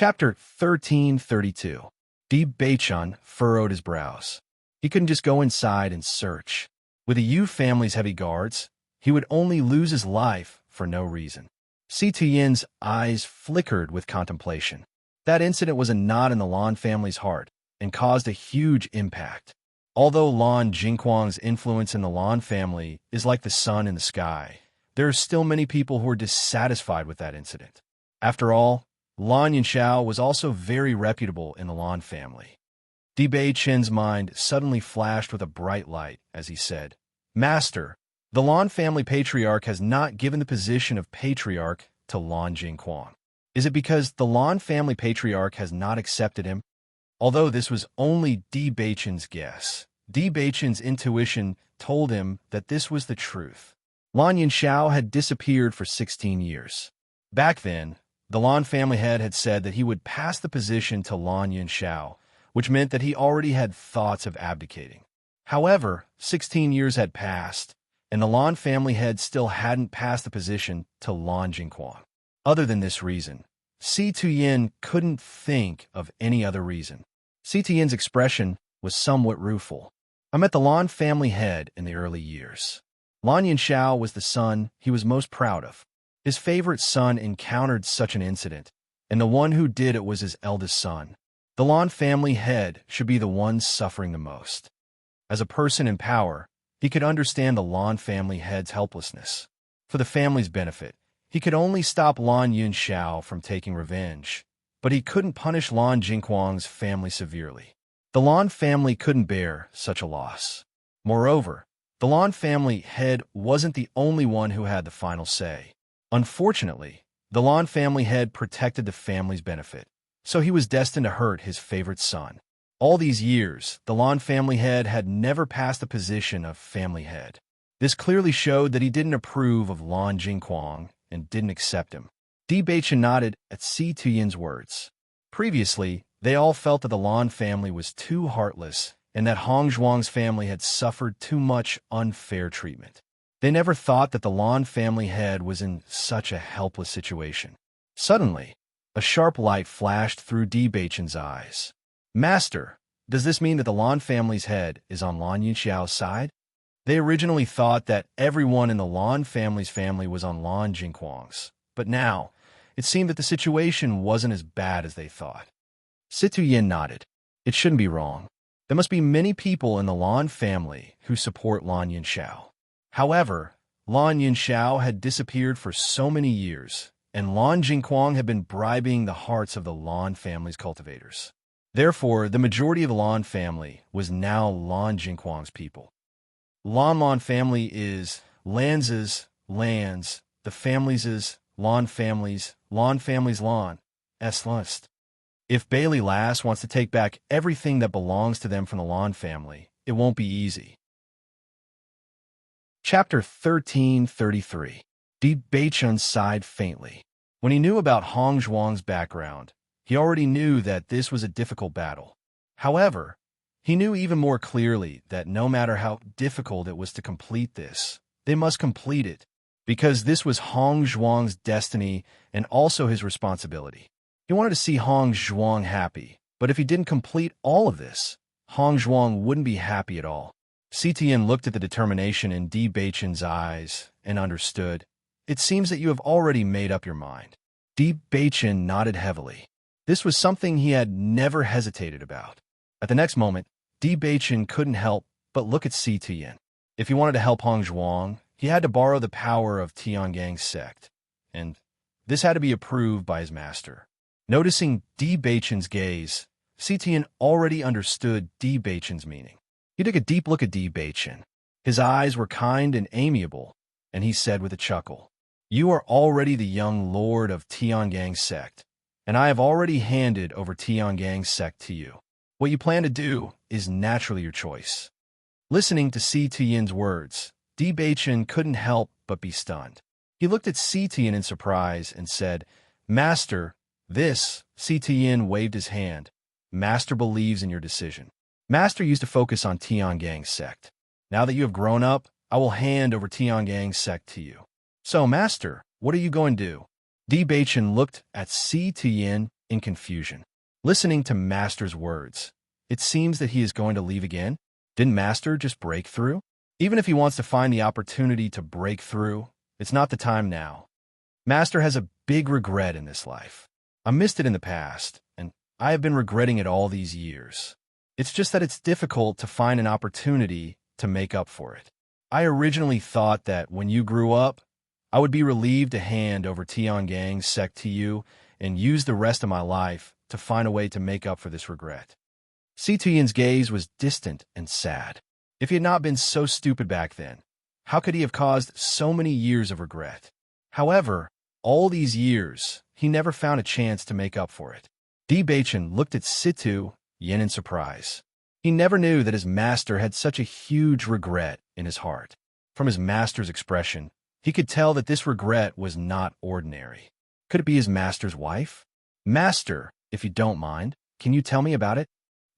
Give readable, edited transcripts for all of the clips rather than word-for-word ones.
Chapter 1332. Bewitching furrowed his brows. He couldn't just go inside and search. With the Yu family's heavy guards, he would only lose his life for no reason. Yin's eyes flickered with contemplation. That incident was a knot in the Lan family's heart and caused a huge impact. Although Lan Jingquang's influence in the Lan family is like the sun in the sky, there are still many people who are dissatisfied with that incident. After all, Lan Yinxiao was also very reputable in the Lan family. Bewitching's mind suddenly flashed with a bright light as he said, "Master, the Lan family patriarch has not given the position of patriarch to Lan Jingquang. Is it because the Lan family patriarch has not accepted him?" Although this was only Bewitching's guess, Bewitching's intuition told him that this was the truth. Lan Yinxiao had disappeared for 16 years. Back then, the Lan family head had said that he would pass the position to Lan Yinxiao, which meant that he already had thoughts of abdicating. However, 16 years had passed, and the Lan family head still hadn't passed the position to Lan Jingquang. Other than this reason, Yin couldn't think of any other reason. Yin's expression was somewhat rueful. "I met the Lan family head in the early years. Lan Yinxiao was the son he was most proud of. His favorite son encountered such an incident, and the one who did it was his eldest son. The Lan family head should be the one suffering the most." As a person in power, he could understand the Lan family head's helplessness. For the family's benefit, he could only stop Lan Yinxiao from taking revenge, but he couldn't punish Lan Jingquang's family severely. The Lan family couldn't bear such a loss. Moreover, the Lan family head wasn't the only one who had the final say. Unfortunately, the Lan family head protected the family's benefit, so he was destined to hurt his favorite son. All these years, the Lan family head had never passed the position of family head. This clearly showed that he didn't approve of Lan Jingquang and didn't accept him. Bewitching nodded at Yin's words. Previously, they all felt that the Lan family was too heartless and that Hongzhuang's family had suffered too much unfair treatment. They never thought that the Lan family head was in such a helpless situation. Suddenly, a sharp light flashed through Bewitching's eyes. "Master, does this mean that the Lan family's head is on Lan Yinxiao's side?" They originally thought that everyone in the Lan family's family was on Lan Jingquang's, but now, it seemed that the situation wasn't as bad as they thought. Yin nodded. "It shouldn't be wrong. There must be many people in the Lan family who support Lan Yinxiao. However, Lan Yinxiao had disappeared for so many years, and Lan Jingquang had been bribing the hearts of the Lan family's cultivators. Therefore, the majority of the Lan family was now Lan Jingquang's people. Lan family is Lan's, lands, the families is Lan families Lan's lust. If Bailey Lass wants to take back everything that belongs to them from the Lan family, it won't be easy." Chapter 1333. Bewitching sighed faintly. When he knew about Hongzhuang's background, he already knew that this was a difficult battle. However, he knew even more clearly that no matter how difficult it was to complete this, they must complete it, because this was Hongzhuang's destiny and also his responsibility. He wanted to see Hongzhuang happy, but if he didn't complete all of this, Hongzhuang wouldn't be happy at all. Yin looked at the determination in Bewitching's eyes and understood. "It seems that you have already made up your mind." Bewitching nodded heavily. This was something he had never hesitated about. At the next moment, Bewitching couldn't help but look at Yin. If he wanted to help Hongzhuang, he had to borrow the power of Tiangang's sect, and this had to be approved by his master. Noticing Bewitching's gaze, Yin already understood Bewitching's meaning. He took a deep look at Bewitching. His eyes were kind and amiable, and he said with a chuckle, "You are already the young lord of Tiangang's sect, and I have already handed over Tiangang's sect to you. What you plan to do is naturally your choice." Listening to Yin's words, Bewitching couldn't help but be stunned. He looked at Yin in surprise and said, "Master, this," Yin waved his hand, "Master believes in your decision. Master used to focus on Tiangang's sect. Now that you have grown up, I will hand over Tiangang's sect to you. So, Master, what are you going to do?" Bewitching looked at Yin in confusion. Listening to Master's words, it seems that he is going to leave again. Didn't Master just break through? Even if he wants to find the opportunity to break through, it's not the time now. Master has a big regret in this life. I missed it in the past, and I have been regretting it all these years. It's just that it's difficult to find an opportunity to make up for it. I originally thought that when you grew up, I would be relieved to hand over Tiangang's sect to you and use the rest of my life to find a way to make up for this regret. Si Tuyen's gaze was distant and sad. If he had not been so stupid back then, how could he have caused so many years of regret? However, all these years, he never found a chance to make up for it. Bewitching looked at Si Tuyen in surprise. He never knew that his master had such a huge regret in his heart. From his master's expression, he could tell that this regret was not ordinary. Could it be his master's wife? Master, if you don't mind, can you tell me about it?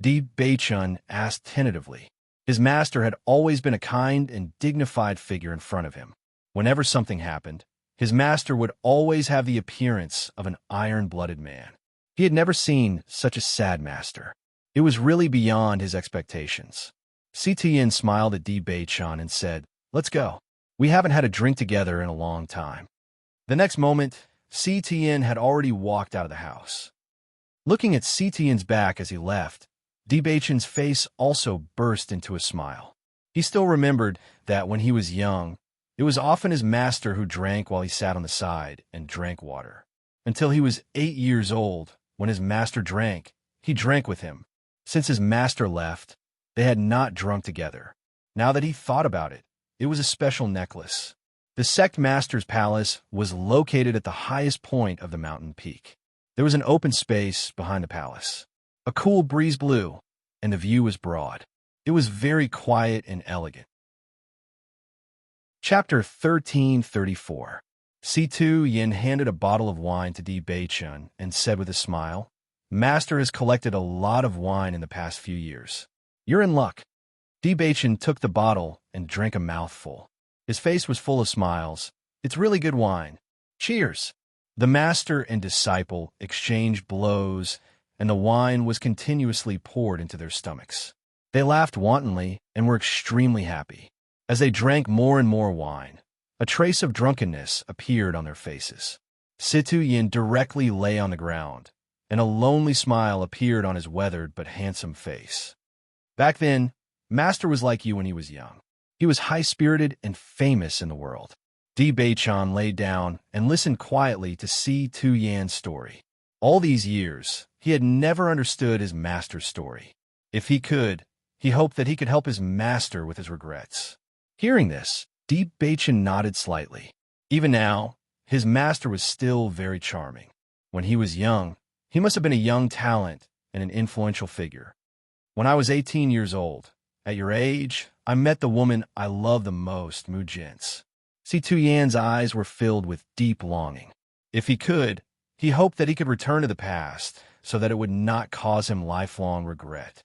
Bewitching asked tentatively. His master had always been a kind and dignified figure in front of him. Whenever something happened, his master would always have the appearance of an iron-blooded man. He had never seen such a sad master. It was really beyond his expectations. Si Tuyen smiled at Bewitching and said, "Let's go. We haven't had a drink together in a long time." The next moment, Si Tuyen had already walked out of the house. Looking at Si Tuyen's back as he left, Bewitching's face also burst into a smile. He still remembered that when he was young, it was often his master who drank while he sat on the side and drank water. Until he was 8 years old, when his master drank, he drank with him. Since his master left, they had not drunk together. Now that he thought about it, it was a special necklace. The sect master's palace was located at the highest point of the mountain peak. There was an open space behind the palace. A cool breeze blew, and the view was broad. It was very quiet and elegant. Chapter 1334. Si Tuyen handed a bottle of wine to Bewitching and said with a smile, "Master has collected a lot of wine in the past few years. You're in luck." Bewitching took the bottle and drank a mouthful. His face was full of smiles. "It's really good wine. Cheers." The master and disciple exchanged blows, and the wine was continuously poured into their stomachs. They laughed wantonly and were extremely happy. As they drank more and more wine, a trace of drunkenness appeared on their faces. Si Tuyen directly lay on the ground, and a lonely smile appeared on his weathered but handsome face. Back then, Master was like you when he was young. He was high-spirited and famous in the world. Bewitching laid down and listened quietly to Si Tuyen's story. All these years, he had never understood his master's story. If he could, he hoped that he could help his master with his regrets. Hearing this, Bewitching nodded slightly. Even now, his master was still very charming. When he was young, he must have been a young talent and an influential figure. When I was 18 years old, at your age, I met the woman I love the most, Mujin's. Si Tuyen's eyes were filled with deep longing. If he could, he hoped that he could return to the past so that it would not cause him lifelong regret.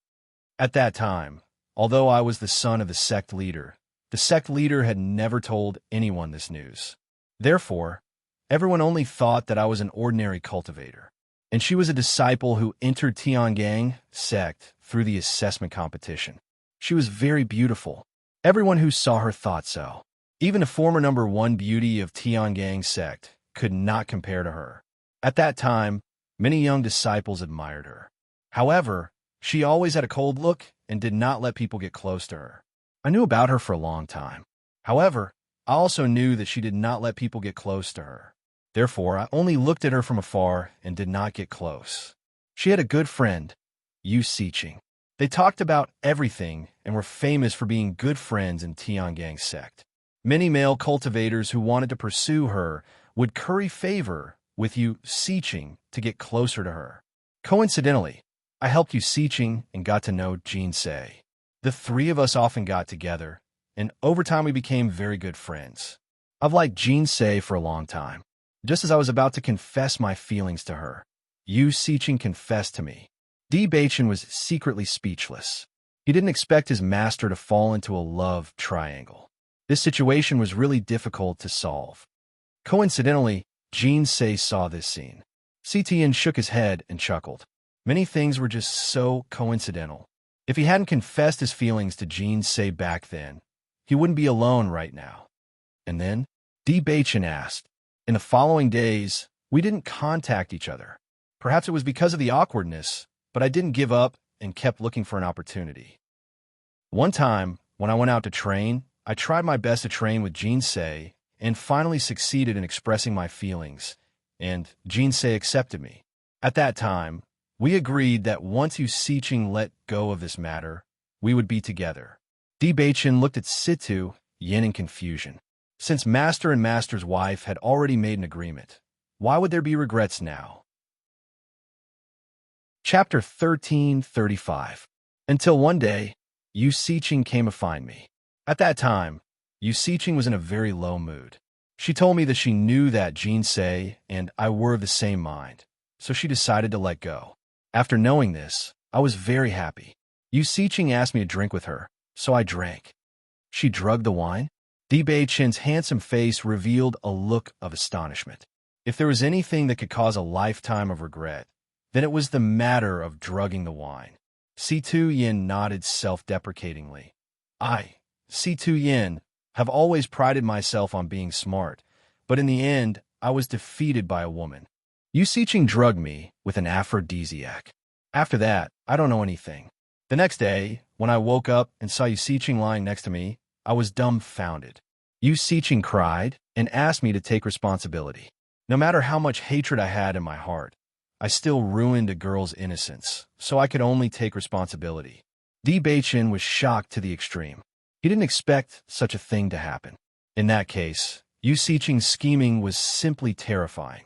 At that time, although I was the son of the sect leader had never told anyone this news. Therefore, everyone only thought that I was an ordinary cultivator, and she was a disciple who entered Tiangang sect through the assessment competition. She was very beautiful. Everyone who saw her thought so. Even the former #1 beauty of Tiangang sect could not compare to her. At that time, many young disciples admired her. However, she always had a cold look and did not let people get close to her. I knew about her for a long time. However, I also knew that she did not let people get close to her. Therefore, I only looked at her from afar and did not get close. She had a good friend, Unscrupulous. They talked about everything and were famous for being good friends in Tiangang sect. Many male cultivators who wanted to pursue her would curry favor with Unscrupulous to get closer to her. Coincidentally, I helped Unscrupulous and got to know Jinsei. The three of us often got together, and over time we became very good friends. I've liked Jinsei for a long time. Just as I was about to confess my feelings to her, Unscrupulous confessed to me. Bewitching was secretly speechless. He didn't expect his master to fall into a love triangle. This situation was really difficult to solve. Coincidentally, Jinsei saw this scene. CTN shook his head and chuckled. Many things were just so coincidental. If he hadn't confessed his feelings to Jean Say back then, he wouldn't be alone right now. And then, Bewitching asked, in the following days, we didn't contact each other. Perhaps it was because of the awkwardness, but I didn't give up and kept looking for an opportunity. One time, when I went out to train, I tried my best to train with Jean Say and finally succeeded in expressing my feelings, and Jean Say accepted me. At that time, we agreed that once Usiching let go of this matter, we would be together. Bewitching looked at Situ Yin in confusion. Since Master and Master's wife had already made an agreement, why would there be regrets now? Chapter 1335. Until one day, Usiching came to find me. At that time, Usiching was in a very low mood. She told me that she knew that Jean Say and I were of the same mind, so she decided to let go. After knowing this, I was very happy. Usiching asked me to drink with her, so I drank. She drugged the wine? Bewitching's handsome face revealed a look of astonishment. If there was anything that could cause a lifetime of regret, then it was the matter of drugging the wine. Situ Yin nodded self-deprecatingly. I, Situ Yin, have always prided myself on being smart, but in the end, I was defeated by a woman. Usiching drugged me with an aphrodisiac. After that, I don't know anything. The next day, when I woke up and saw Usiching lying next to me, I was dumbfounded. Usiching cried and asked me to take responsibility. No matter how much hatred I had in my heart, I still ruined a girl's innocence, so I could only take responsibility. Bewitching was shocked to the extreme. He didn't expect such a thing to happen. In that case, Usiching's scheming was simply terrifying.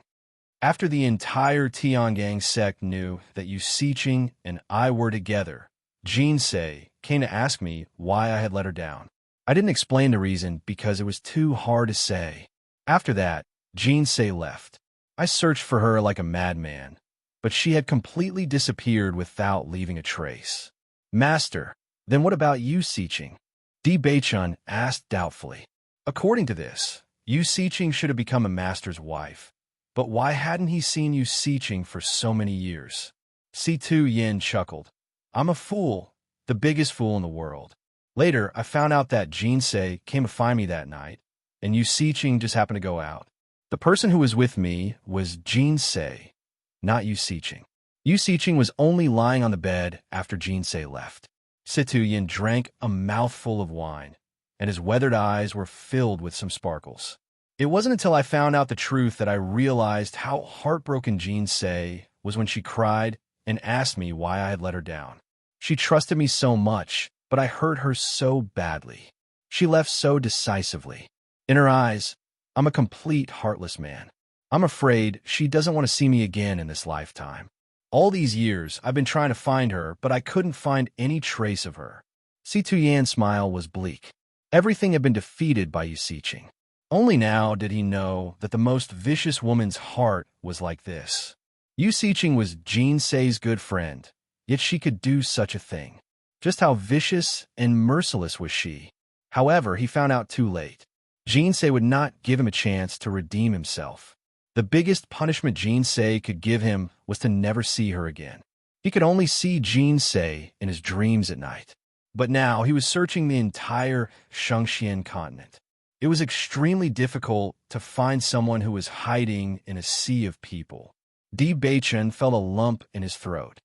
After the entire Tiangang sect knew that Usiching and I were together, Jean Say came to ask me why I had let her down. I didn't explain the reason because it was too hard to say. After that, Jean Say left. I searched for her like a madman, but she had completely disappeared without leaving a trace. Master, then what about Usiching? Bewitching asked doubtfully. According to this, Usiching should have become a master's wife. But why hadn't he seen Usiching for so many years? Situ Yin chuckled. I'm a fool, the biggest fool in the world. Later, I found out that Jean Say came to find me that night, and Usiching just happened to go out. The person who was with me was Jean Say, not Usiching. Usiching was only lying on the bed after Jean Say left. Situ Yin drank a mouthful of wine, and his weathered eyes were filled with some sparkles. It wasn't until I found out the truth that I realized how heartbroken Jean Say was when she cried and asked me why I had let her down. She trusted me so much, but I hurt her so badly. She left so decisively. In her eyes, I'm a complete heartless man. I'm afraid she doesn't want to see me again in this lifetime. All these years, I've been trying to find her, but I couldn't find any trace of her. Situ Yan's smile was bleak. Everything had been defeated by Usiching. Only now did he know that the most vicious woman's heart was like this. Usiching was Jean Say's good friend, yet she could do such a thing. Just how vicious and merciless was she? However, he found out too late. Jean Say would not give him a chance to redeem himself. The biggest punishment Jean Say could give him was to never see her again. He could only see Jean Say in his dreams at night. But now he was searching the entire Shangxian continent. It was extremely difficult to find someone who was hiding in a sea of people. Bewitching felt a lump in his throat.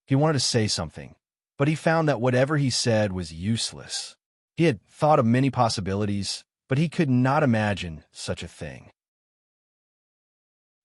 He wanted to say something, but he found that whatever he said was useless. He had thought of many possibilities, but he could not imagine such a thing.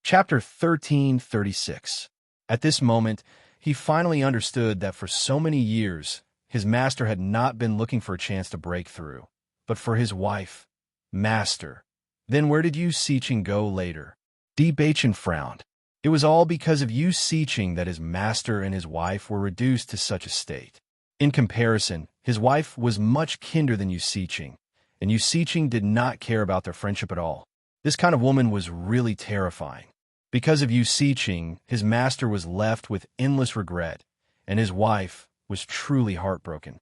Chapter 1336. At this moment, he finally understood that for so many years, his master had not been looking for a chance to break through, but for his wife, Master. Then where did Usiching go later? Bewitching frowned. It was all because of Usiching that his master and his wife were reduced to such a state. In comparison, his wife was much kinder than Usiching, and Usiching did not care about their friendship at all. This kind of woman was really terrifying. Because of Usiching, his master was left with endless regret, and his wife was truly heartbroken.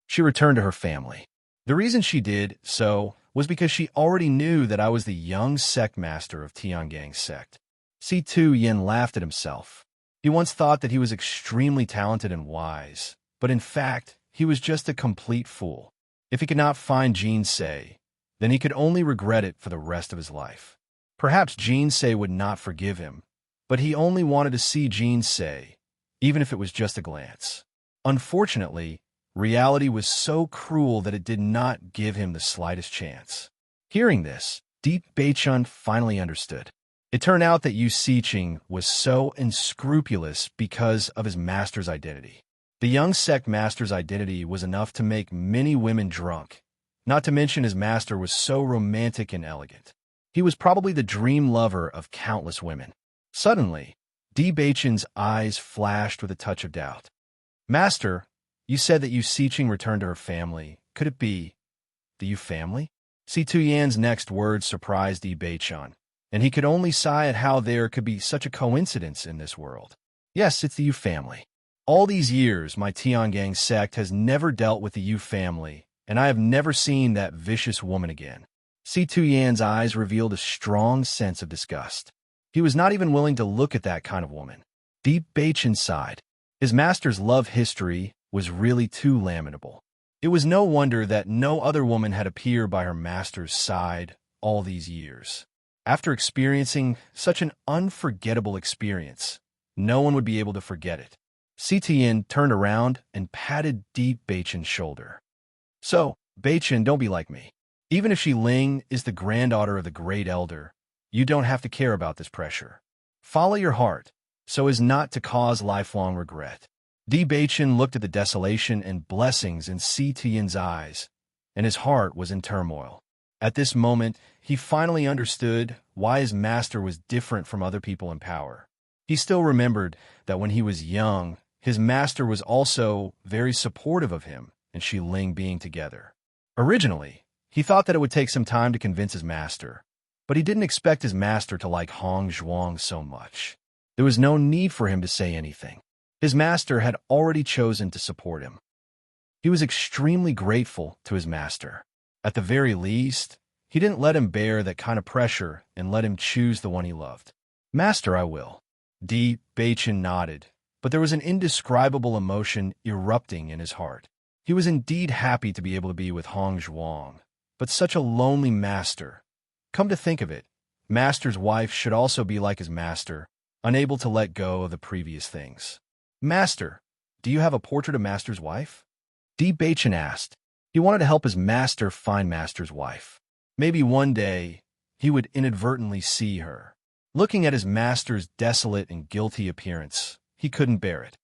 She returned to her family. The reason she did so was because she already knew that I was the young sect master of Tiangang sect. C2 Yin laughed at himself. He once thought that he was extremely talented and wise, but in fact, he was just a complete fool. If he could not find Jean Say, then he could only regret it for the rest of his life. Perhaps Jean Say would not forgive him, but he only wanted to see Jean Say, even if it was just a glance. Unfortunately, reality was so cruel that it did not give him the slightest chance. Hearing this, Deep Beichun finally understood. It turned out that Yu Siqing was so unscrupulous because of his master's identity. The young sect master's identity was enough to make many women drunk, not to mention his master was so romantic and elegant. He was probably the dream lover of countless women. Suddenly, Di Beichun's eyes flashed with a touch of doubt. Master, you said that Yu Siqing returned to her family. Could it be the Yu family? Si Tuyan's next words surprised Di Beichun, and he could only sigh at how there could be such a coincidence in this world. Yes, it's the Yu family. All these years, my Tiangang sect has never dealt with the Yu family, and I have never seen that vicious woman again. Si Tuyan's eyes revealed a strong sense of disgust. He was not even willing to look at that kind of woman. Deep Beichun sighed. His master's love history was really too lamentable. It was no wonder that no other woman had appeared by her master's side all these years. After experiencing such an unforgettable experience, no one would be able to forget it. Si Tian turned around and patted Deep Beichun's shoulder. So, Beichun, don't be like me. Even if Shi Ling is the granddaughter of the great elder, you don't have to care about this pressure. Follow your heart, so as not to cause lifelong regret. Di Beichun looked at the desolation and blessings in Si Tian's eyes, and his heart was in turmoil. At this moment, he finally understood why his master was different from other people in power. He still remembered that when he was young, his master was also very supportive of him and Shi Ling being together. Originally, he thought that it would take some time to convince his master, but he didn't expect his master to like Hong Zhuang so much. There was no need for him to say anything. His master had already chosen to support him. He was extremely grateful to his master. At the very least, he didn't let him bear that kind of pressure and let him choose the one he loved. Master, I will. Di Beichun nodded, but there was an indescribable emotion erupting in his heart. He was indeed happy to be able to be with Hong Zhuang, but such a lonely master. Come to think of it, master's wife should also be like his master, unable to let go of the previous things. Master, do you have a portrait of master's wife? Di Beichun asked. He wanted to help his master find master's wife. Maybe one day, he would inadvertently see her. Looking at his master's desolate and guilty appearance, he couldn't bear it.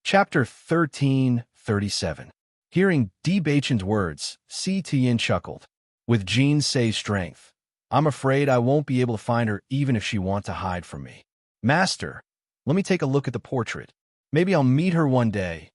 Chapter 1337. Hearing Di Beichun's words, Si Tian chuckled. With Jean Say's strength, I'm afraid I won't be able to find her even if she wants to hide from me. Master, let me take a look at the portrait. Maybe I'll meet her one day,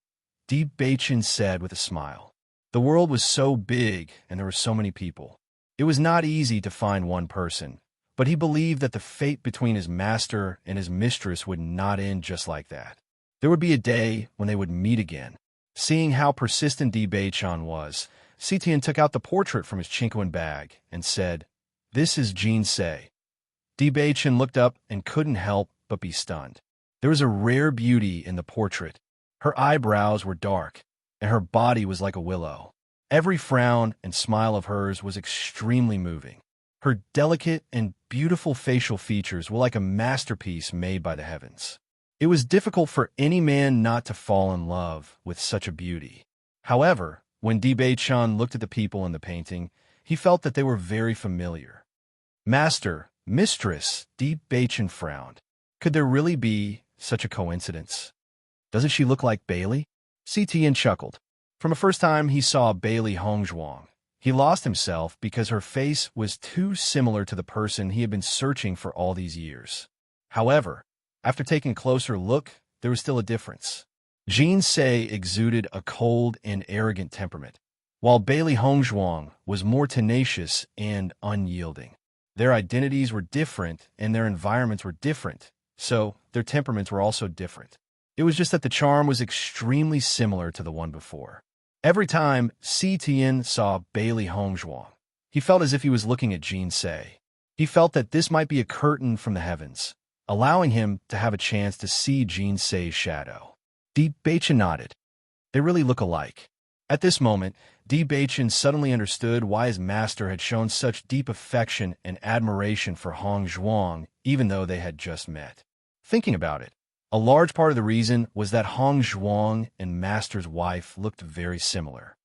Di Beichun said with a smile. The world was so big and there were so many people. It was not easy to find one person, but he believed that the fate between his master and his mistress would not end just like that. There would be a day when they would meet again. Seeing how persistent Di Beichun was, Si Tian took out the portrait from his Chinquan bag and said, This is Jean Say. Di Beichun looked up and couldn't help but be stunned. There was a rare beauty in the portrait. Her eyebrows were dark, and her body was like a willow. Every frown and smile of hers was extremely moving. Her delicate and beautiful facial features were like a masterpiece made by the heavens. It was difficult for any man not to fall in love with such a beauty. However, when Di Beichun looked at the people in the painting, he felt that they were very familiar. Master, mistress, Di Beichun frowned. Could there really be such a coincidence? Doesn't she look like Bailey? Si Tian chuckled. From the first time he saw Bailey Hong Zhuang, he lost himself because her face was too similar to the person he had been searching for all these years. However, after taking a closer look, there was still a difference. Jean Say exuded a cold and arrogant temperament, while Bailey Hong Zhuang was more tenacious and unyielding. Their identities were different and their environments were different, so their temperaments were also different. It was just that the charm was extremely similar to the one before. Every time Si Tian saw Bailey Hong Zhuang, he felt as if he was looking at Jean Say. He felt that this might be a curtain from the heavens, allowing him to have a chance to see Jean Say's shadow. Bewitching nodded. They really look alike. At this moment, Bewitching suddenly understood why his master had shown such deep affection and admiration for Hong Zhuang, even though they had just met. Thinking about it, a large part of the reason was that Hong Zhuang and Master's wife looked very similar.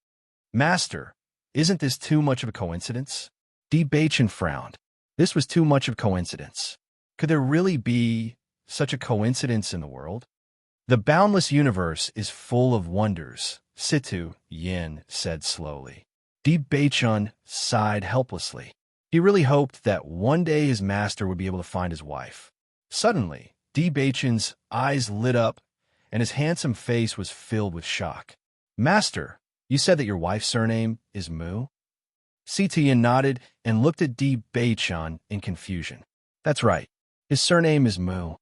Master, isn't this too much of a coincidence? Bewitching frowned. This was too much of a coincidence. Could there really be such a coincidence in the world? The boundless universe is full of wonders, Situ Yin said slowly. Bewitching sighed helplessly. He really hoped that one day his master would be able to find his wife. Suddenly, Bewitching's eyes lit up, and his handsome face was filled with shock. Master, you said that your wife's surname is Mu? Situ Yin nodded and looked at Bewitching in confusion. That's right. His surname is Mu.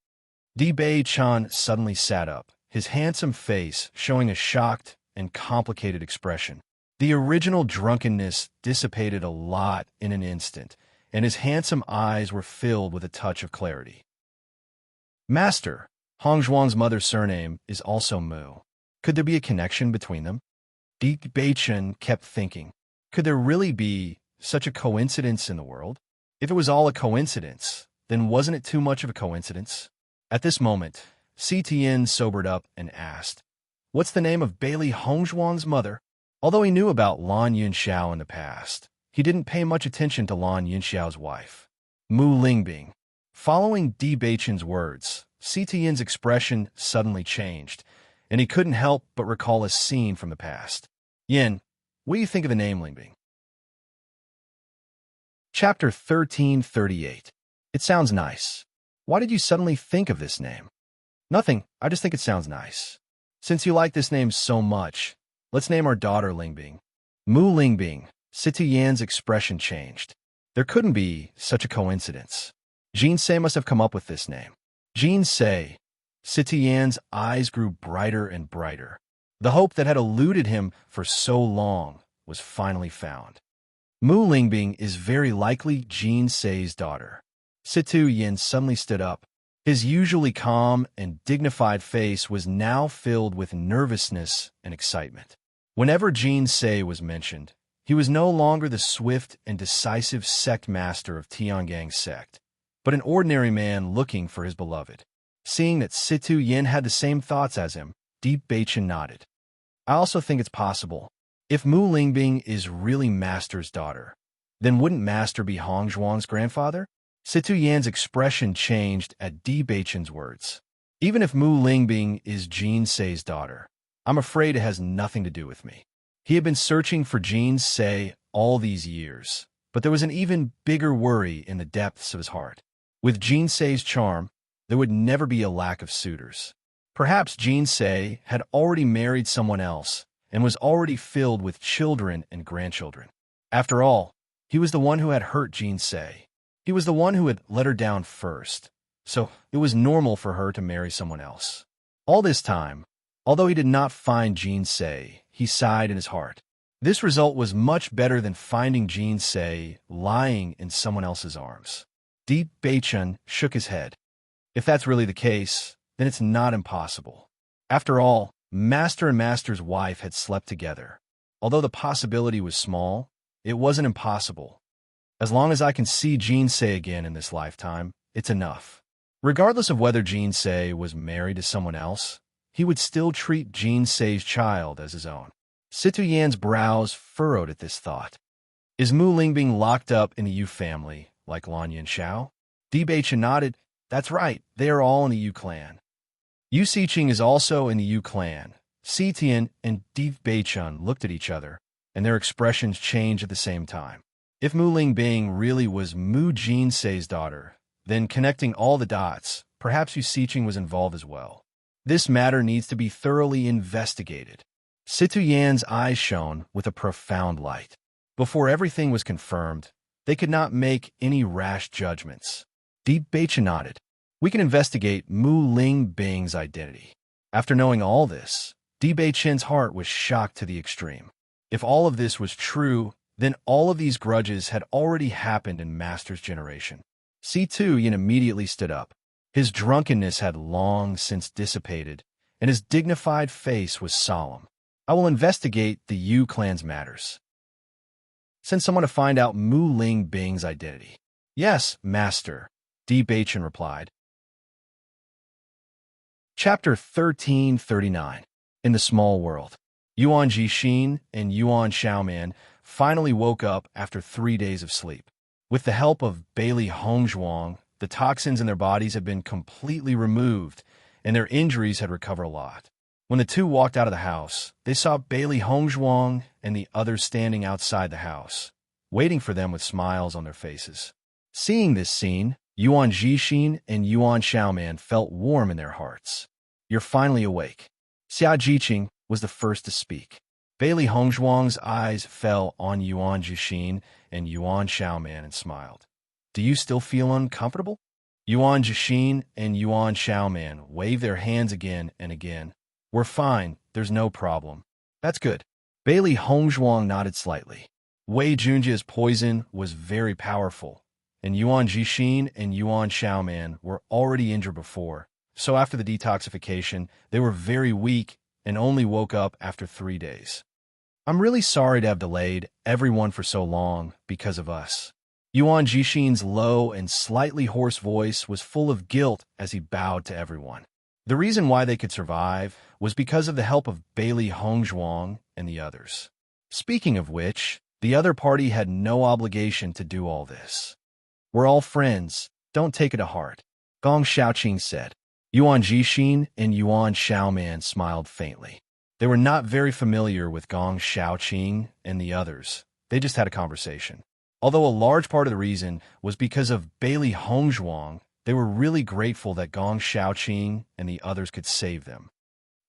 Bewitching suddenly sat up, his handsome face showing a shocked and complicated expression. The original drunkenness dissipated a lot in an instant, and his handsome eyes were filled with a touch of clarity. Master, Hong Zhuang's mother's surname is also Mu. Could there be a connection between them? Bewitching kept thinking. Could there really be such a coincidence in the world? If it was all a coincidence, then wasn't it too much of a coincidence? At this moment, Situ sobered up and asked, "What's the name of Bailey Hong Zhuang's mother?" Although he knew about Lan Yunxiao in the past, he didn't pay much attention to Lan Yunxiao's wife, Mu Lingbing. Following Bewitching's words, Situ's expression suddenly changed, and he couldn't help but recall a scene from the past. Yin, what do you think of the name Lingbing? Chapter 1338. It sounds nice. Why did you suddenly think of this name? Nothing, I just think it sounds nice. Since you like this name so much, let's name our daughter Lingbing. Mu Lingbing. Situ's expression changed. There couldn't be such a coincidence. Jean Say must have come up with this name. Jean Say. Situ's eyes grew brighter and brighter. The hope that had eluded him for so long was finally found. Mu Lingbing is very likely Jean Say's daughter. Situ Yin suddenly stood up. His usually calm and dignified face was now filled with nervousness and excitement. Whenever Jean Say was mentioned, he was no longer the swift and decisive sect master of Tiangang's sect, but an ordinary man looking for his beloved. Seeing that Situ Yin had the same thoughts as him, Bewitching nodded. I also think it's possible. If Mu Lingbing is really Master's daughter, then wouldn't Master be Hong Zhuang's grandfather? Situ Yan's expression changed at Bewitching's words. Even if Mu Lingbing is Jean Say's daughter, I'm afraid it has nothing to do with me. He had been searching for Jean Say all these years, but there was an even bigger worry in the depths of his heart. With Jean Say's charm, there would never be a lack of suitors. Perhaps Jean Say had already married someone else and was already filled with children and grandchildren. After all, he was the one who had hurt Jean Say. He was the one who had let her down first, so it was normal for her to marry someone else. All this time, although he did not find Jean Say, he sighed in his heart. This result was much better than finding Jean Say lying in someone else's arms. Bewitching shook his head. If that's really the case, then it's not impossible. After all, Master and Master's wife had slept together. Although the possibility was small, it wasn't impossible. As long as I can see Jean Say again in this lifetime, it's enough. Regardless of whether Jean Say was married to someone else, he would still treat Jean Say's child as his own. Situ Yan's brows furrowed at this thought. Is Mu Lingbing locked up in the Yu family, like Lan Yunxiao? Bewitching nodded. That's right, they are all in the Yu clan. Yu Xiqing is also in the Yu clan. Situ and Bewitching looked at each other, and their expressions changed at the same time. If Mu Lingbing really was Mu Jean Say's daughter, then connecting all the dots, perhaps Yu Xiqing was involved as well. This matter needs to be thoroughly investigated. Situ Yan's eyes shone with a profound light. Before everything was confirmed, they could not make any rash judgments. Bewitching nodded. We can investigate Mu Lingbing's identity. After knowing all this, Bewitching's heart was shocked to the extreme. If all of this was true, then all of these grudges had already happened in Master's generation. C2 Yin immediately stood up. His drunkenness had long since dissipated, and his dignified face was solemn. I will investigate the Yu clan's matters. Send someone to find out Mu Ling Bing's identity. Yes, Master, Bewitching replied. Chapter 1339. In the Small World. Yuan Jixin and Yuan Xiaoman finally woke up after 3 days of sleep. With the help of Bailey Hongzhuang, the toxins in their bodies had been completely removed, and their injuries had recovered a lot. When the two walked out of the house, they saw Bailey Hongzhuang and the others standing outside the house, waiting for them with smiles on their faces. Seeing this scene, Yuan Jixin and Yuan Xiaoman felt warm in their hearts. You're finally awake. Xia Jiqing was the first to speak. Bailey Hongzhuang's eyes fell on Yuan Jixin and Yuan Xiaoman and smiled. Do you still feel uncomfortable? Yuan Jixin and Yuan Xiaoman waved their hands again and again. We're fine, there's no problem. That's good. Bailey Hongzhuang nodded slightly. Wei Junjia's poison was very powerful, and Yuan Jixin and Yuan Xiaoman were already injured before, so after the detoxification, they were very weak and only woke up after 3 days. I'm really sorry to have delayed everyone for so long because of us. Yuan Jixin's low and slightly hoarse voice was full of guilt as he bowed to everyone. The reason why they could survive was because of the help of Bailey Hongzhuang and the others. Speaking of which, the other party had no obligation to do all this. We're all friends, don't take it to heart, Gong Xiaoqing said. Yuan Jixin and Yuan Xiaoman smiled faintly. They were not very familiar with Gong Xiaoqing and the others. They just had a conversation. Although a large part of the reason was because of Bailey Hongzhuang, they were really grateful that Gong Xiaoqing and the others could save them.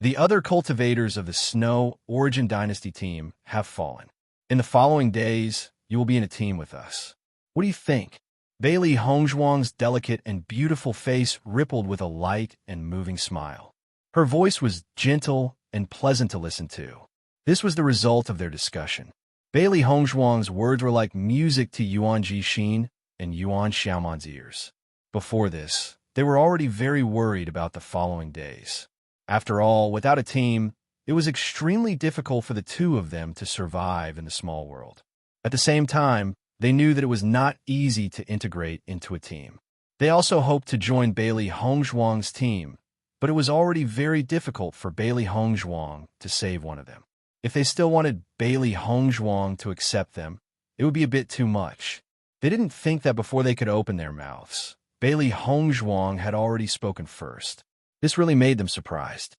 The other cultivators of the Snow Origin Dynasty team have fallen. In the following days, you will be in a team with us. What do you think? Bailey Hongzhuang's delicate and beautiful face rippled with a light and moving smile. Her voice was gentle and pleasant to listen to. This was the result of their discussion. Bailey Hongzhuang's words were like music to Yuan Jixin and Yuan Xiaoman's ears. Before this, they were already very worried about the following days. After all, without a team, it was extremely difficult for the two of them to survive in the small world. At the same time, they knew that it was not easy to integrate into a team. They also hoped to join Bailey Hongzhuang's team, but it was already very difficult for Bailey Hongzhuang to save one of them. If they still wanted Bailey Hongzhuang to accept them, it would be a bit too much. They didn't think that before they could open their mouths, Bailey Hongzhuang had already spoken first. This really made them surprised.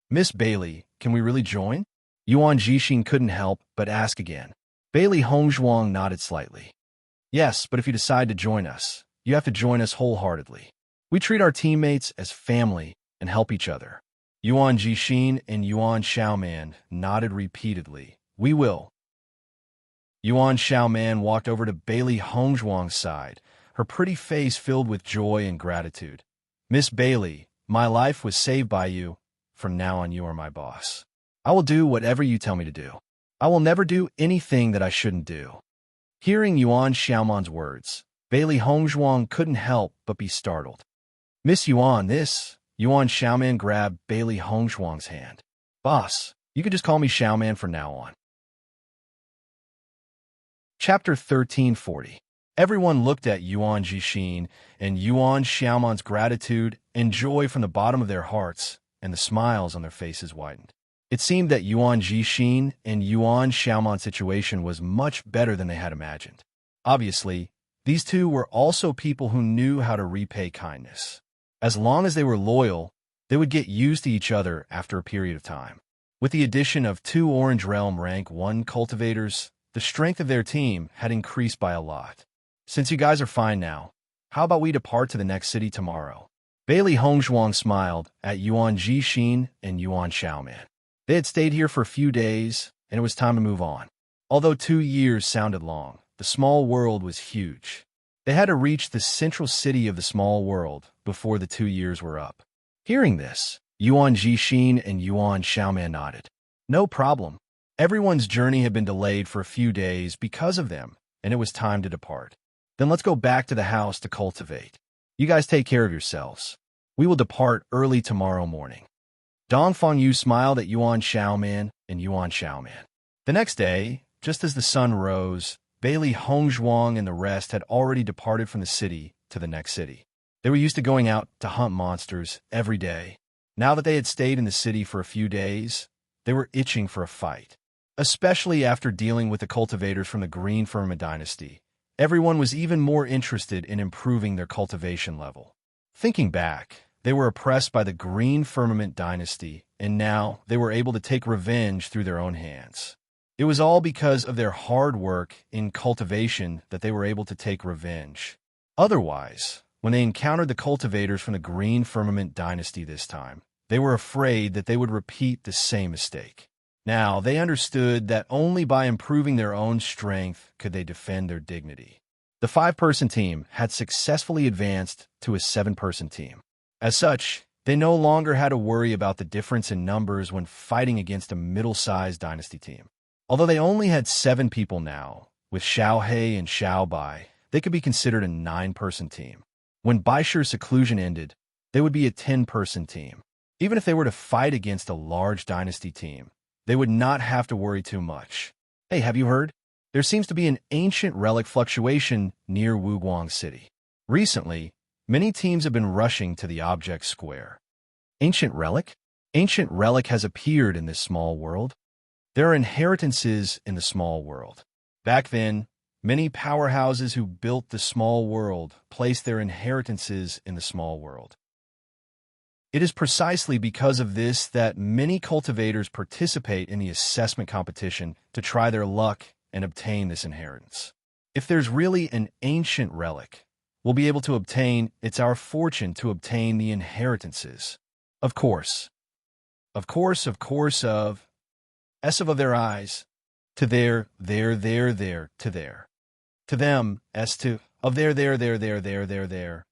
Miss Bailey, can we really join? Yuan Jixin couldn't help but ask again. Bailey Hongzhuang nodded slightly. Yes, but if you decide to join us, you have to join us wholeheartedly. We treat our teammates as family and help each other. Yuan Jixin and Yuan Xiaoman nodded repeatedly. We will. Yuan Xiaoman walked over to Bailey Hongzhuang's side, her pretty face filled with joy and gratitude. Miss Bailey, my life was saved by you. From now on, you are my boss. I will do whatever you tell me to do. I will never do anything that I shouldn't do. Hearing Yuan Xiaoman's words, Bailey Hongzhuang couldn't help but be startled. Miss Yuan, Yuan Xiaoman grabbed Bailey Hongzhuang's hand. Boss, you could just call me Xiaoman from now on. Chapter 1340. Everyone looked at Yuan Jixin and Yuan Xiaoman's gratitude and joy from the bottom of their hearts, and the smiles on their faces widened. It seemed that Yuan Jixin and Yuan Xiaoman's situation was much better than they had imagined. Obviously, these two were also people who knew how to repay kindness. As long as they were loyal, they would get used to each other after a period of time. With the addition of 2 Orange Realm Rank 1 cultivators, the strength of their team had increased by a lot. Since you guys are fine now, how about we depart to the next city tomorrow? Bailey Hongzhuang smiled at Yuan Jixin and Yuan Xiaoman. They had stayed here for a few days, and it was time to move on. Although 2 years sounded long, the small world was huge. They had to reach the central city of the small world before the 2 years were up. Hearing this, Yuan Jixin and Yuan Xiaoman nodded. No problem. Everyone's journey had been delayed for a few days because of them, and it was time to depart. Then let's go back to the house to cultivate. You guys take care of yourselves. We will depart early tomorrow morning. Dong Fengyu smiled at Yuan Xiaoman and Yuan Xiaoman. The next day, just as the sun rose, Bailey Hongzhuang and the rest had already departed from the city to the next city. They were used to going out to hunt monsters every day. Now that they had stayed in the city for a few days, they were itching for a fight. Especially after dealing with the cultivators from the Green Firmament dynasty, everyone was even more interested in improving their cultivation level. Thinking back, they were oppressed by the Green Firmament dynasty, and now they were able to take revenge through their own hands. It was all because of their hard work in cultivation that they were able to take revenge. Otherwise, when they encountered the cultivators from the Green Firmament dynasty this time, they were afraid that they would repeat the same mistake. Now, they understood that only by improving their own strength could they defend their dignity. The 5-person team had successfully advanced to a 7-person team. As such, they no longer had to worry about the difference in numbers when fighting against a middle-sized dynasty team. Although they only had 7 people now, with Xiao He and Xiao Bai, they could be considered a 9-person team. When Baishi's seclusion ended, they would be a 10-person team. Even if they were to fight against a large dynasty team, they would not have to worry too much. Hey, have you heard? There seems to be an ancient relic fluctuation near Wuguang City. Recently, many teams have been rushing to the object square. Ancient relic? Ancient relic has appeared in this small world. There are inheritances in the small world. Back then, many powerhouses who built the small world placed their inheritances in the small world. It is precisely because of this that many cultivators participate in the assessment competition to try their luck and obtain this inheritance. If there's really an ancient relic, we'll be able to obtain, it's our fortune to obtain the inheritances. Of course, of S of their eyes, to their, to their. To them, S to, of their.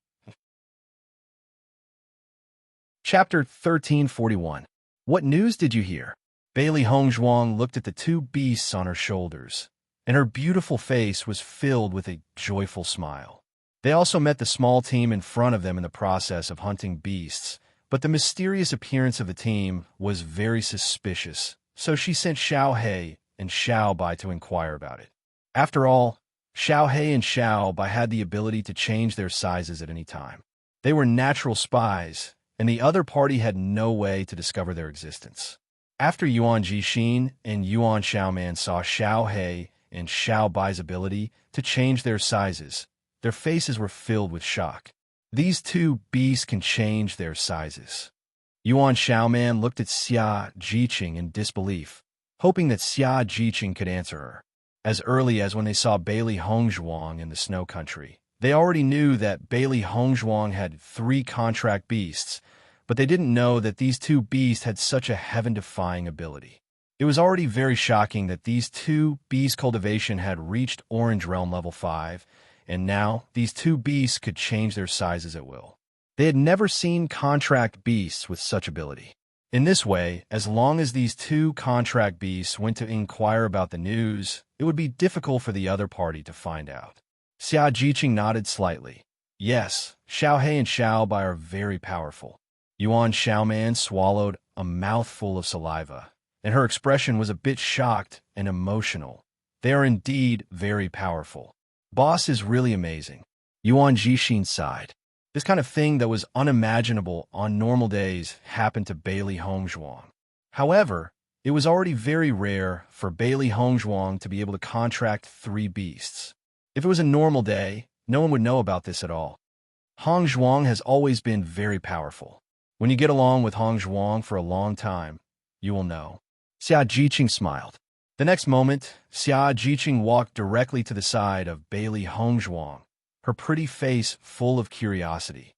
Chapter 1341. What news did you hear? Bailey Hongzhuang looked at the 2 beasts on her shoulders, and her beautiful face was filled with a joyful smile. They also met the small team in front of them in the process of hunting beasts, but the mysterious appearance of the team was very suspicious, so she sent Xiao He and Xiao Bai to inquire about it. After all, Xiao He and Xiao Bai had the ability to change their sizes at any time. They were natural spies, and the other party had no way to discover their existence. After Yuan Jixin and Yuan Xiaoman saw Xiao He and Xiao Bai's ability to change their sizes, their faces were filled with shock. These 2 beasts can change their sizes. Yuan Xiaoman looked at Xia Jiqing in disbelief, hoping that Xia Jiqing could answer her. As early as when they saw Bailey Hongzhuang in the snow country, they already knew that Bailey Hongzhuang had 3 contract beasts, but they didn't know that these 2 beasts had such a heaven-defying ability. It was already very shocking that these 2 beast cultivation had reached Orange Realm level 5, and now these 2 beasts could change their sizes at will. They had never seen contract beasts with such ability. In this way, as long as these 2 contract beasts went to inquire about the news, it would be difficult for the other party to find out. Xia Jiqing nodded slightly. Yes, Xiao He and Xiao Bai are very powerful. Yuan Xiaoman swallowed a mouthful of saliva, and her expression was a bit shocked and emotional. They are indeed very powerful. Boss is really amazing. Yuan Jixin sighed. This kind of thing that was unimaginable on normal days happened to Bailey Hongzhuang. However, it was already very rare for Bailey Hongzhuang to be able to contract 3 beasts. If it was a normal day, no one would know about this at all. Hongzhuang has always been very powerful. When you get along with Hongzhuang for a long time, you will know. Xia Jiqing smiled. The next moment, Xia Jiqing walked directly to the side of Bailey Hongzhuang, her pretty face full of curiosity.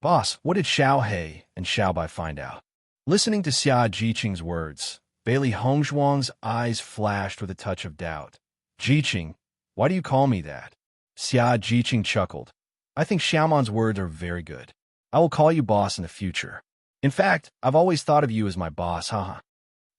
Boss, what did Xiao He and Xiao Bai find out? Listening to Xia Jiqing's words, Bailey Hongzhuang's eyes flashed with a touch of doubt. Jiqing, why do you call me that? Xia Jiqing chuckled. I think Xiaoman's words are very good. I will call you boss in the future. In fact, I've always thought of you as my boss, haha.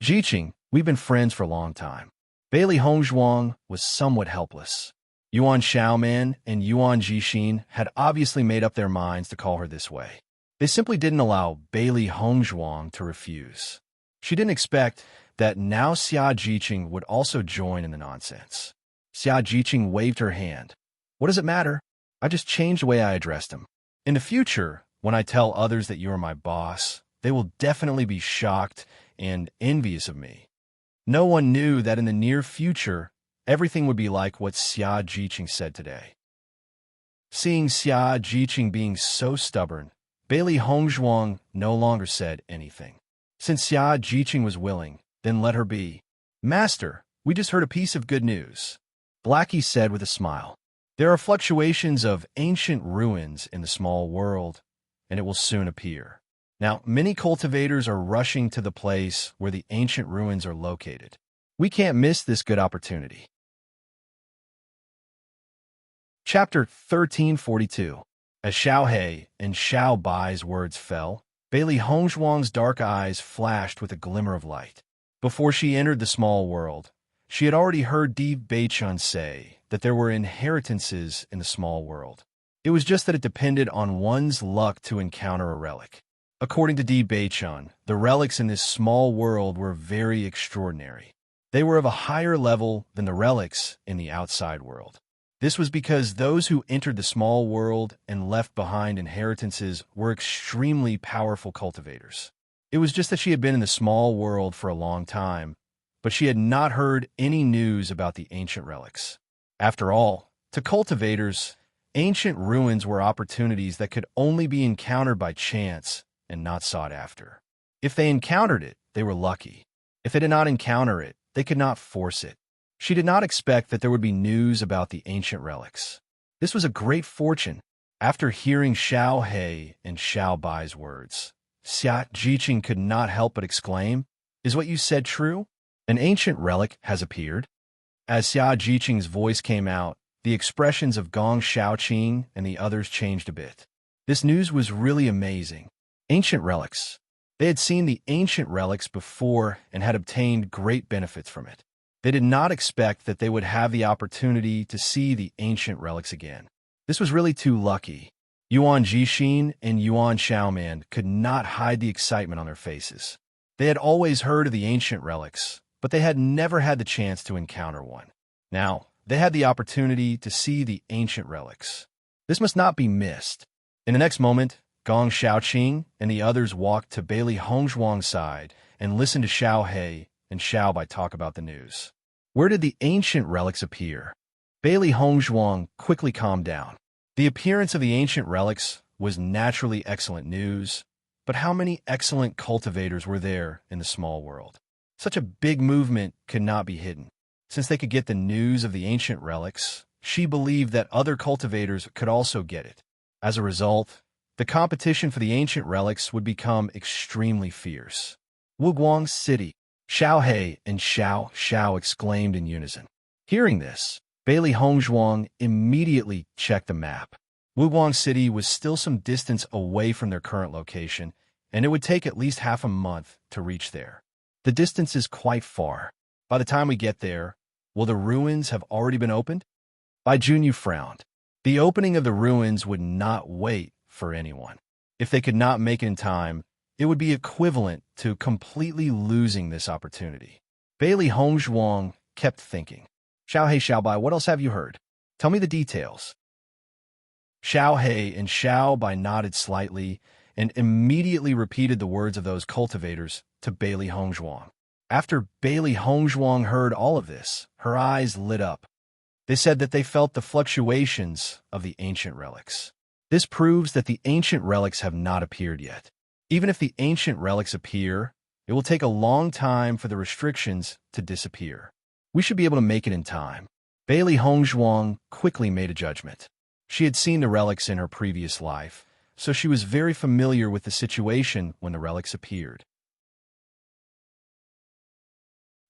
Jiqing, We've been friends for a long time. Bailey Hongzhuang was somewhat helpless. Yuan Xiaoman and Yuan Jixin had obviously made up their minds to call her this way. They simply didn't allow Bailey Hongzhuang to refuse. She didn't expect that now Xia Jiqing would also join in the nonsense. Xia Jiqing waved her hand. What does it matter? I just changed the way I addressed him. In the future, when I tell others that you are my boss, they will definitely be shocked and envious of me. No one knew that in the near future, everything would be like what Xia Jiqing said today. Seeing Xia Jiqing being so stubborn, Bailey Hongzhuang no longer said anything. Since Xia Jiqing was willing, then let her be. Master, we just heard a piece of good news, Blackie said with a smile. There are fluctuations of ancient ruins in the small world, and it will soon appear. Now, many cultivators are rushing to the place where the ancient ruins are located. We can't miss this good opportunity. Chapter 1342. As Xiao He and Xiao Bai's words fell, Bailey Hongzhuang's dark eyes flashed with a glimmer of light. Before she entered the small world, she had already heard Bewitching say that there were inheritances in the small world. It was just that it depended on one's luck to encounter a relic. According to Bewitching, the relics in this small world were very extraordinary. They were of a higher level than the relics in the outside world. This was because those who entered the small world and left behind inheritances were extremely powerful cultivators. It was just that she had been in the small world for a long time, but she had not heard any news about the ancient relics. After all, to cultivators, ancient ruins were opportunities that could only be encountered by chance and not sought after. If they encountered it, they were lucky. If they did not encounter it, they could not force it. She did not expect that there would be news about the ancient relics. This was a great fortune. After hearing Xiao He and Xiao Bai's words, Xia Jiqing could not help but exclaim, "Is what you said true? An ancient relic has appeared?" As Xia Jiqing's voice came out, the expressions of Gong Shaoqing and the others changed a bit. This news was really amazing. Ancient relics. They had seen the ancient relics before and had obtained great benefits from it. They did not expect that they would have the opportunity to see the ancient relics again. This was really too lucky. Yuan Jixin and Yuan Xiaoman could not hide the excitement on their faces. They had always heard of the ancient relics, but they had never had the chance to encounter one. Now, they had the opportunity to see the ancient relics. This must not be missed. In the next moment, Gong Shaoqing and the others walked to Bailey Hongzhuang's side and listened to Xiao He and Xiao Bai talk about the news. Where did the ancient relics appear? Bailey Hongzhuang quickly calmed down. The appearance of the ancient relics was naturally excellent news, but how many excellent cultivators were there in the small world? Such a big movement could not be hidden. Since they could get the news of the ancient relics, she believed that other cultivators could also get it. As a result, the competition for the ancient relics would become extremely fierce. Wuguang City. Xiao He and Xiao exclaimed in unison. Hearing this, Bailey Hongzhuang immediately checked the map. Wuguang City was still some distance away from their current location, and it would take at least half a month to reach there. The distance is quite far. By the time we get there, will the ruins have already been opened? Bai Junyu frowned. The opening of the ruins would not wait for anyone. If they could not make it in time, it would be equivalent to completely losing this opportunity. Bailey Hongzhuang kept thinking. Xiao He, Xiao Bai, what else have you heard? Tell me the details. Xiao He and Xiao Bai nodded slightly and immediately repeated the words of those cultivators to Bailey Hongzhuang. After Bailey Hongzhuang heard all of this, her eyes lit up. They said that they felt the fluctuations of the ancient relics. This proves that the ancient relics have not appeared yet. Even if the ancient relics appear, it will take a long time for the restrictions to disappear. We should be able to make it in time. Bailey Hongzhuang quickly made a judgment. She had seen the relics in her previous life, so she was very familiar with the situation when the relics appeared.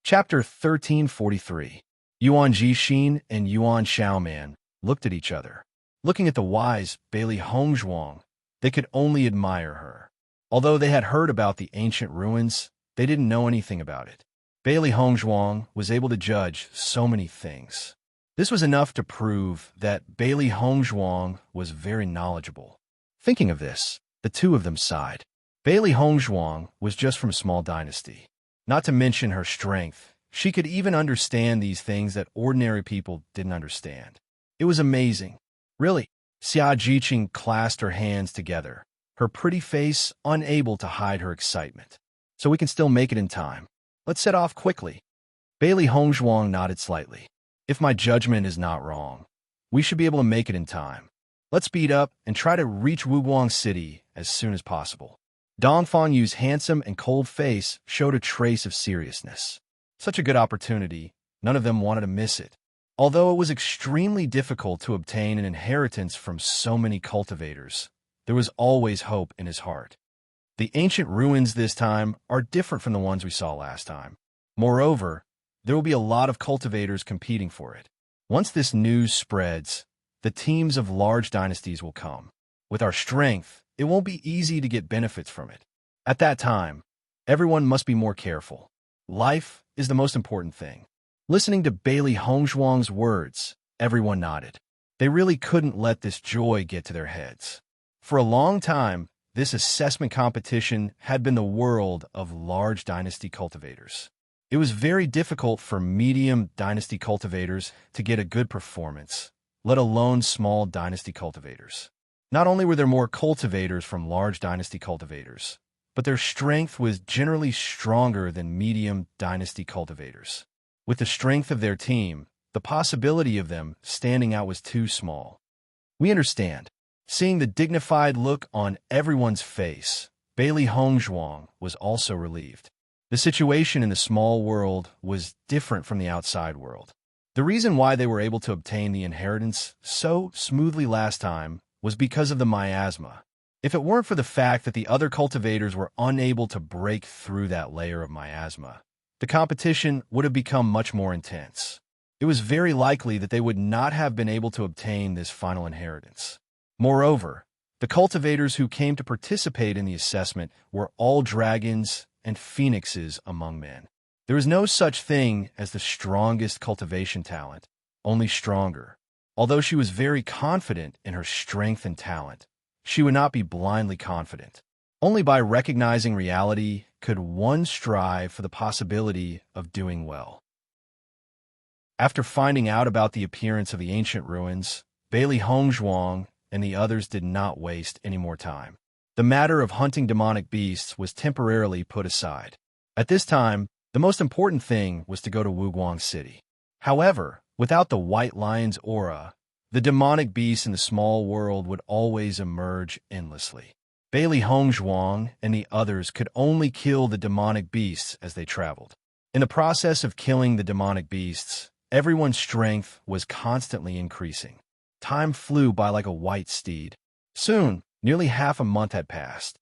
Chapter 1343. Yuan Jixin and Yuan Xiaoman looked at each other. Looking at the wise Bailey Hongzhuang, they could only admire her. Although they had heard about the ancient ruins, they didn't know anything about it. Bailey Hongzhuang was able to judge so many things. This was enough to prove that Bailey Hongzhuang was very knowledgeable. Thinking of this, the two of them sighed. Bailey Hongzhuang was just from a small dynasty. Not to mention her strength, she could even understand these things that ordinary people didn't understand. It was amazing. Really, Xia Jiqing clasped her hands together, her pretty face unable to hide her excitement. So we can still make it in time. Let's set off quickly. Bailey Hongzhuang nodded slightly. If my judgment is not wrong, we should be able to make it in time. Let's speed up and try to reach Wuguang City as soon as possible. Dongfang Yu's handsome and cold face showed a trace of seriousness. Such a good opportunity, none of them wanted to miss it. Although it was extremely difficult to obtain an inheritance from so many cultivators, there was always hope in his heart. The ancient ruins this time are different from the ones we saw last time. Moreover, there will be a lot of cultivators competing for it. Once this news spreads, the teams of large dynasties will come. With our strength, it won't be easy to get benefits from it. At that time, everyone must be more careful. Life is the most important thing. Listening to Bailey Hongzhuang's words, everyone nodded. They really couldn't let this joy get to their heads. For a long time, this assessment competition had been the world of large dynasty cultivators. It was very difficult for medium dynasty cultivators to get a good performance, let alone small dynasty cultivators. Not only were there more cultivators from large dynasty cultivators, but their strength was generally stronger than medium dynasty cultivators. With the strength of their team, the possibility of them standing out was too small. We understand. Seeing the dignified look on everyone's face, Bailey Hongzhuang was also relieved. The situation in the small world was different from the outside world. The reason why they were able to obtain the inheritance so smoothly last time was because of the miasma. If it weren't for the fact that the other cultivators were unable to break through that layer of miasma, the competition would have become much more intense. It was very likely that they would not have been able to obtain this final inheritance. Moreover, the cultivators who came to participate in the assessment were all dragons and phoenixes among men. There is no such thing as the strongest cultivation talent, only stronger. Although she was very confident in her strength and talent, she would not be blindly confident. Only by recognizing reality could one strive for the possibility of doing well. After finding out about the appearance of the ancient ruins, Bailey Hongzhuang and the others did not waste any more time. The matter of hunting demonic beasts was temporarily put aside. At this time, the most important thing was to go to Wuguang City. However, without the White Lion's aura, the demonic beasts in the small world would always emerge endlessly. Bailey Hongzhuang and the others could only kill the demonic beasts as they traveled. In the process of killing the demonic beasts, everyone's strength was constantly increasing. Time flew by like a white steed. Soon, nearly half a month had passed.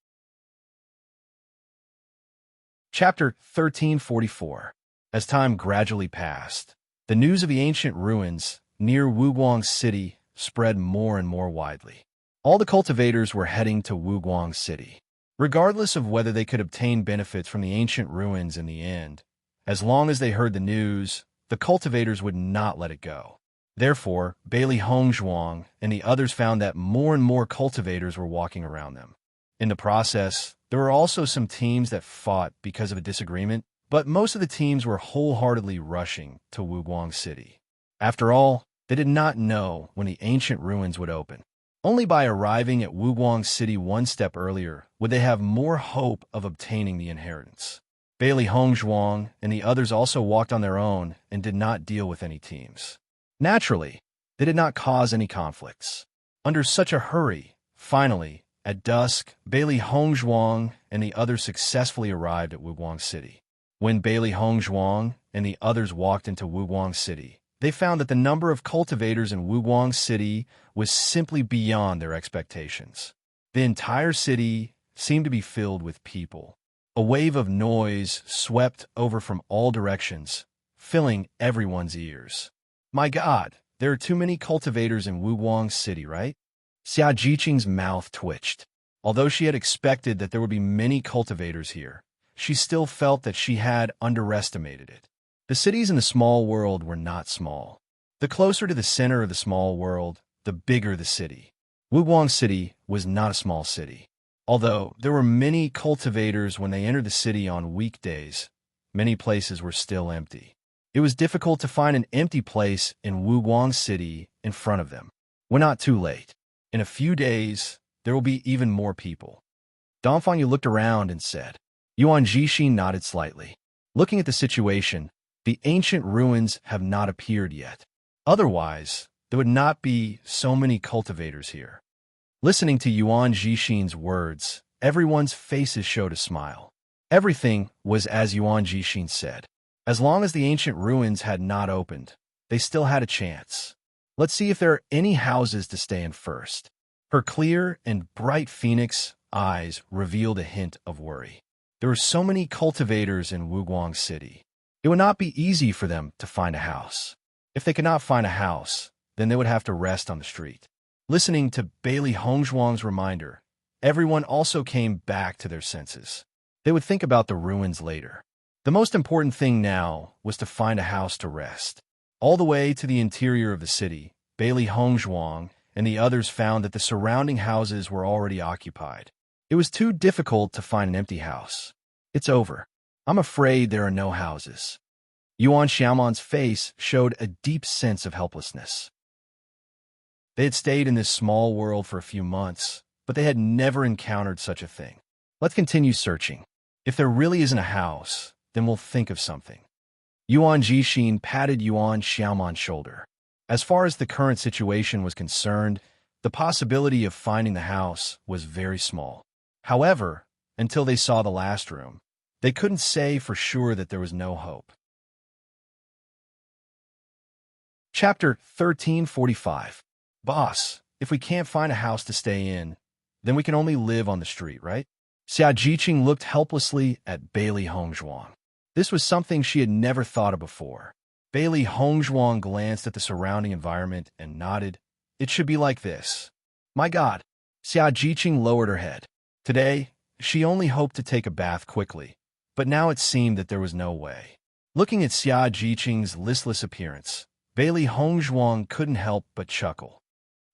Chapter 1344. As time gradually passed, the news of the ancient ruins near Wuguang City spread more and more widely. All the cultivators were heading to Wuguang City. Regardless of whether they could obtain benefits from the ancient ruins in the end, as long as they heard the news, the cultivators would not let it go. Therefore, Bailey Hongzhuang and the others found that more and more cultivators were walking around them. In the process, there were also some teams that fought because of a disagreement, but most of the teams were wholeheartedly rushing to Wuguang City. After all, they did not know when the ancient ruins would open. Only by arriving at Wuguang City one step earlier would they have more hope of obtaining the inheritance. Bailey Hongzhuang and the others also walked on their own and did not deal with any teams. Naturally, they did not cause any conflicts. Under such a hurry, finally, at dusk, Bailey Hongzhuang and the others successfully arrived at Wuguang City. When Bailey Hongzhuang and the others walked into Wuguang City, they found that the number of cultivators in Wuguang City was simply beyond their expectations. The entire city seemed to be filled with people. A wave of noise swept over from all directions, filling everyone's ears. My God, there are too many cultivators in Wuguang City, right? Xia Jiqing's mouth twitched. Although she had expected that there would be many cultivators here, she still felt that she had underestimated it. The cities in the small world were not small. The closer to the center of the small world, the bigger the city. Wuguang City was not a small city. Although there were many cultivators when they entered the city on weekdays, many places were still empty. It was difficult to find an empty place in Wuguang City in front of them. We're not too late. In a few days, there will be even more people. Dongfang looked around and said. Yuan Jixin nodded slightly. Looking at the situation, the ancient ruins have not appeared yet. Otherwise, there would not be so many cultivators here. Listening to Yuan Jixin's words, everyone's faces showed a smile. Everything was as Yuan Jixin said. As long as the ancient ruins had not opened, they still had a chance. Let's see if there are any houses to stay in first. Her clear and bright phoenix eyes revealed a hint of worry. There were so many cultivators in Wuguang City. It would not be easy for them to find a house. If they could not find a house, then they would have to rest on the street. Listening to Bailey Hongzhuang's reminder, everyone also came back to their senses. They would think about the ruins later. The most important thing now was to find a house to rest. All the way to the interior of the city, Bailey Hongzhuang and the others found that the surrounding houses were already occupied. It was too difficult to find an empty house. It's over. I'm afraid there are no houses. Yuan Xiaoman's face showed a deep sense of helplessness. They had stayed in this small world for a few months, but they had never encountered such a thing. Let's continue searching. If there really isn't a house, then we'll think of something. Yuan Jixin patted Yuan Xiaoman's shoulder. As far as the current situation was concerned, the possibility of finding the house was very small. However, until they saw the last room, they couldn't say for sure that there was no hope. Chapter 1345. Boss, if we can't find a house to stay in, then we can only live on the street, right? Xia Jiqing looked helplessly at Bailey Hongzhuang. This was something she had never thought of before. Bailey Hongzhuang glanced at the surrounding environment and nodded. It should be like this. My God. Xia Jiqing lowered her head. Today, she only hoped to take a bath quickly, but now it seemed that there was no way. Looking at Xia Jiqing's listless appearance, Bailey Hongzhuang couldn't help but chuckle.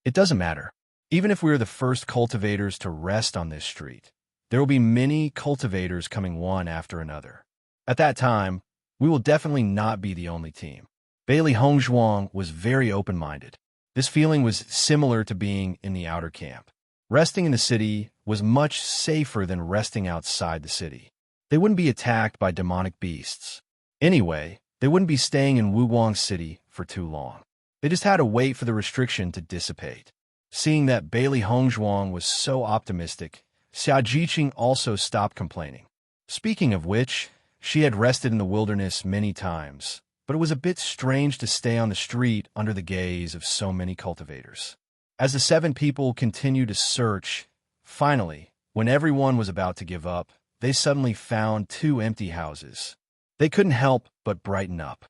It doesn't matter. Even if we are the first cultivators to rest on this street, there will be many cultivators coming one after another. At that time, we will definitely not be the only team. Bailey Hongzhuang was very open-minded. This feeling was similar to being in the outer camp. Resting in the city was much safer than resting outside the city. They wouldn't be attacked by demonic beasts. Anyway, they wouldn't be staying in Wuguang City for too long. They just had to wait for the restriction to dissipate. Seeing that Bailey Hongzhuang was so optimistic, Xia Jiqing also stopped complaining. Speaking of which, she had rested in the wilderness many times, but it was a bit strange to stay on the street under the gaze of so many cultivators. As the 7 people continued to search, finally, when everyone was about to give up, they suddenly found 2 empty houses. They couldn't help but brighten up.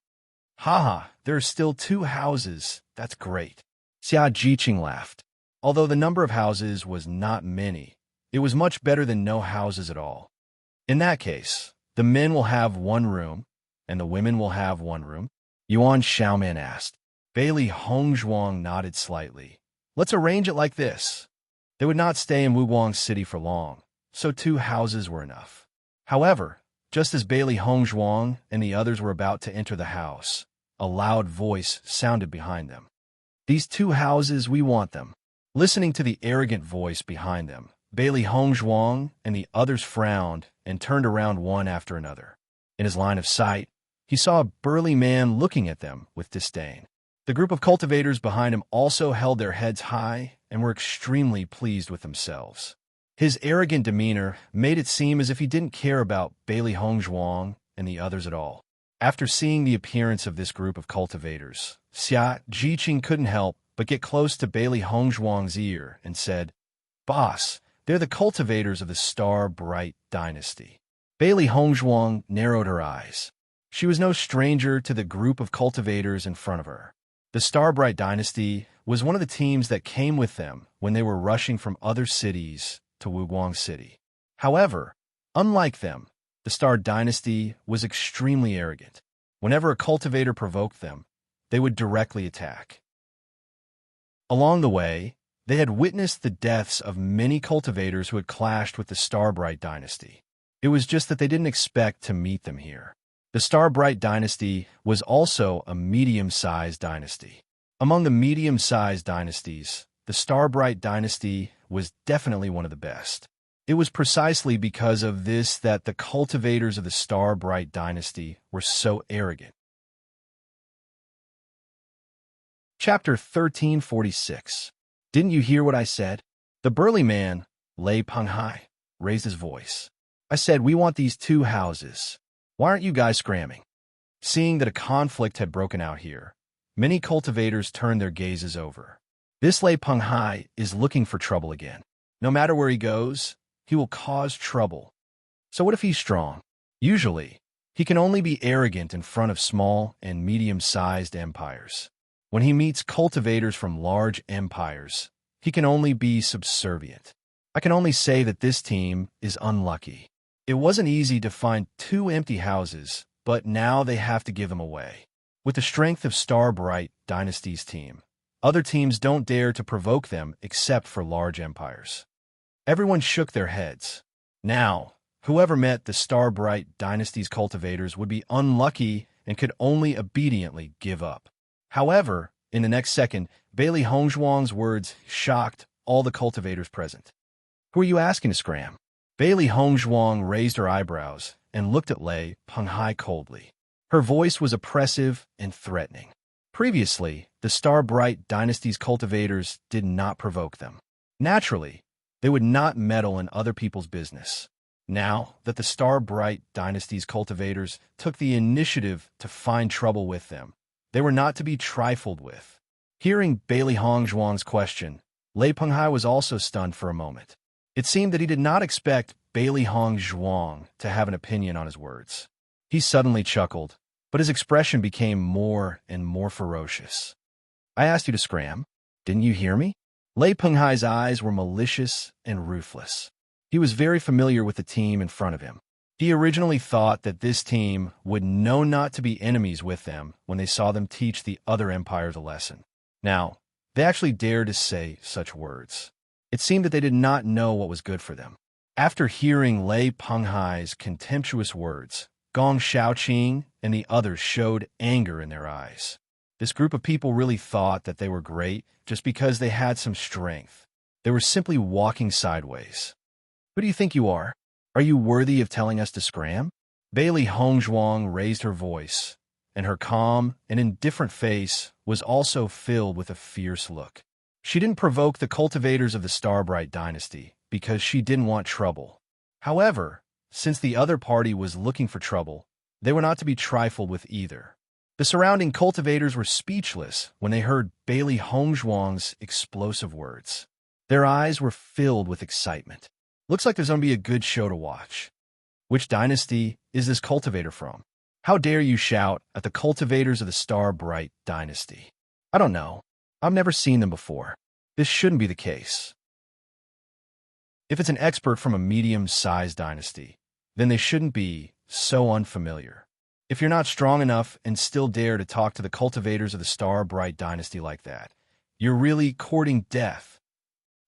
Haha, there are still 2 houses. That's great. Xia Jiqing laughed. Although the number of houses was not many, it was much better than no houses at all. In that case, the men will have 1 room, and the women will have 1 room? Yuan Xiaoman asked. Bailey Hongzhuang nodded slightly. Let's arrange it like this. They would not stay in Wuguang City for long, so 2 houses were enough. However, just as Bailey Hongzhuang and the others were about to enter the house, a loud voice sounded behind them. These 2 houses, we want them. Listening to the arrogant voice behind them, Bailey Hongzhuang and the others frowned and turned around one after another. In his line of sight, he saw a burly man looking at them with disdain. The group of cultivators behind him also held their heads high and were extremely pleased with themselves. His arrogant demeanor made it seem as if he didn't care about Bailey Hongzhuang and the others at all. After seeing the appearance of this group of cultivators, Xia Jiqing couldn't help but get close to Bailey Hongzhuang's ear and said, Boss, they're the cultivators of the Star Bright Dynasty. Bailey Hongzhuang narrowed her eyes. She was no stranger to the group of cultivators in front of her. The Star Bright Dynasty was one of the teams that came with them when they were rushing from other cities to Wuguang City. However, unlike them, The Star Dynasty was extremely arrogant. Whenever a cultivator provoked them, they would directly attack. Along the way, they had witnessed the deaths of many cultivators who had clashed with the Starbright Dynasty. It was just that they didn't expect to meet them here. The Starbright Dynasty was also a medium-sized dynasty. Among the medium-sized dynasties, the Starbright Dynasty was definitely one of the best. It was precisely because of this that the cultivators of the Starbright Dynasty were so arrogant. Chapter 1346. Didn't you hear what I said? The burly man, Lei Penghai, raised his voice. I said, we want these 2 houses. Why aren't you guys scramming? Seeing that a conflict had broken out here, many cultivators turned their gazes over. This Lei Penghai is looking for trouble again. No matter where he goes, he will cause trouble. So what if he's strong? Usually, he can only be arrogant in front of small and medium-sized empires. When he meets cultivators from large empires, he can only be subservient. I can only say that this team is unlucky. It wasn't easy to find 2 empty houses, but now they have to give them away. With the strength of Starbright Dynasty's team, other teams don't dare to provoke them except for large empires. Everyone shook their heads. Now, whoever met the Starbright Dynasty's cultivators would be unlucky and could only obediently give up. However, in the next second, Bailey Hongzhuang's words shocked all the cultivators present. Who are you asking to scram? Bailey Hongzhuang raised her eyebrows and looked at Lei Penghai coldly. Her voice was oppressive and threatening. Previously, the Starbright Dynasty's cultivators did not provoke them. Naturally, they would not meddle in other people's business. Now that the Starbright Dynasty's cultivators took the initiative to find trouble with them, they were not to be trifled with. Hearing Bailey Hongzhuang's question, Lei Penghai was also stunned for a moment. It seemed that he did not expect Bailey Hongzhuang to have an opinion on his words. He suddenly chuckled, but his expression became more and more ferocious. I asked you to scram. Didn't you hear me? Lei Penghai's eyes were malicious and ruthless. He was very familiar with the team in front of him. He originally thought that this team would know not to be enemies with them when they saw them teach the other empires a lesson. Now, they actually dared to say such words. It seemed that they did not know what was good for them. After hearing Lei Penghai's contemptuous words, Gong Shaoqing and the others showed anger in their eyes. This group of people really thought that they were great just because they had some strength. They were simply walking sideways. Who do you think you are? Are you worthy of telling us to scram? Bailey Hongzhuang raised her voice, and her calm and indifferent face was also filled with a fierce look. She didn't provoke the cultivators of the Starbright Dynasty because she didn't want trouble. However, since the other party was looking for trouble, they were not to be trifled with either. The surrounding cultivators were speechless when they heard Bailey Hongzhuang's explosive words. Their eyes were filled with excitement. Looks like there's going to be a good show to watch. Which dynasty is this cultivator from? How dare you shout at the cultivators of the Starbright Dynasty? I don't know. I've never seen them before. This shouldn't be the case. If it's an expert from a medium-sized dynasty, then they shouldn't be so unfamiliar. If you're not strong enough and still dare to talk to the cultivators of the Starbright Dynasty like that, you're really courting death.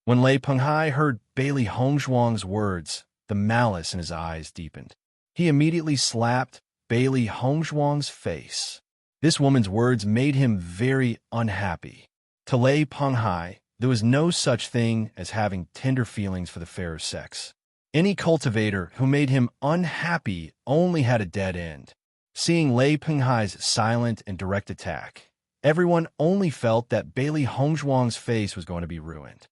When Lei Penghai heard Bailey Hongzhuang's words, the malice in his eyes deepened. He immediately slapped Bailey Hongzhuang's face. This woman's words made him very unhappy. To Lei Penghai, there was no such thing as having tender feelings for the fairer sex. Any cultivator who made him unhappy only had a dead end. Seeing Lei Penghai's silent and direct attack, everyone only felt that Bailey Hongzhuang's face was going to be ruined.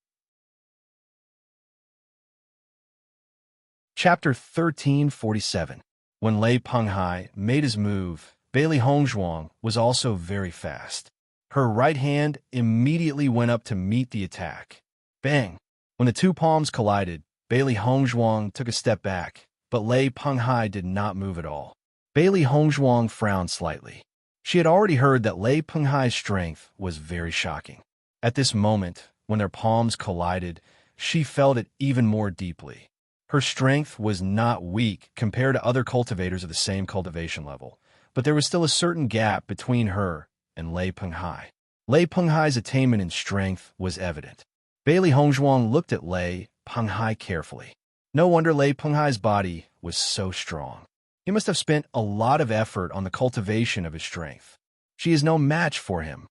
Chapter 1347. When Lei Penghai made his move, Bailey Hongzhuang was also very fast. Her right hand immediately went up to meet the attack. Bang! When the two palms collided, Bailey Hongzhuang took a step back, but Lei Penghai did not move at all. Bailey Hongzhuang frowned slightly. She had already heard that Lei Penghai's strength was very shocking. At this moment, when their palms collided, she felt it even more deeply. Her strength was not weak compared to other cultivators of the same cultivation level, but there was still a certain gap between her and Lei Penghai. Lei Penghai's attainment in strength was evident. Bailey Hongzhuang looked at Lei Penghai carefully. No wonder Lei Penghai's body was so strong. He must have spent a lot of effort on the cultivation of his strength. She is no match for him.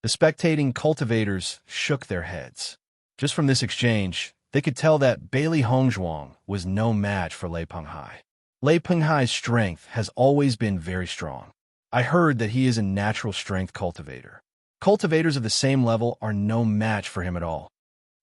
The spectating cultivators shook their heads. Just from this exchange, they could tell that Bailey Hongzhuang was no match for Lei Penghai. Lei Penghai's strength has always been very strong. I heard that he is a natural strength cultivator. Cultivators of the same level are no match for him at all.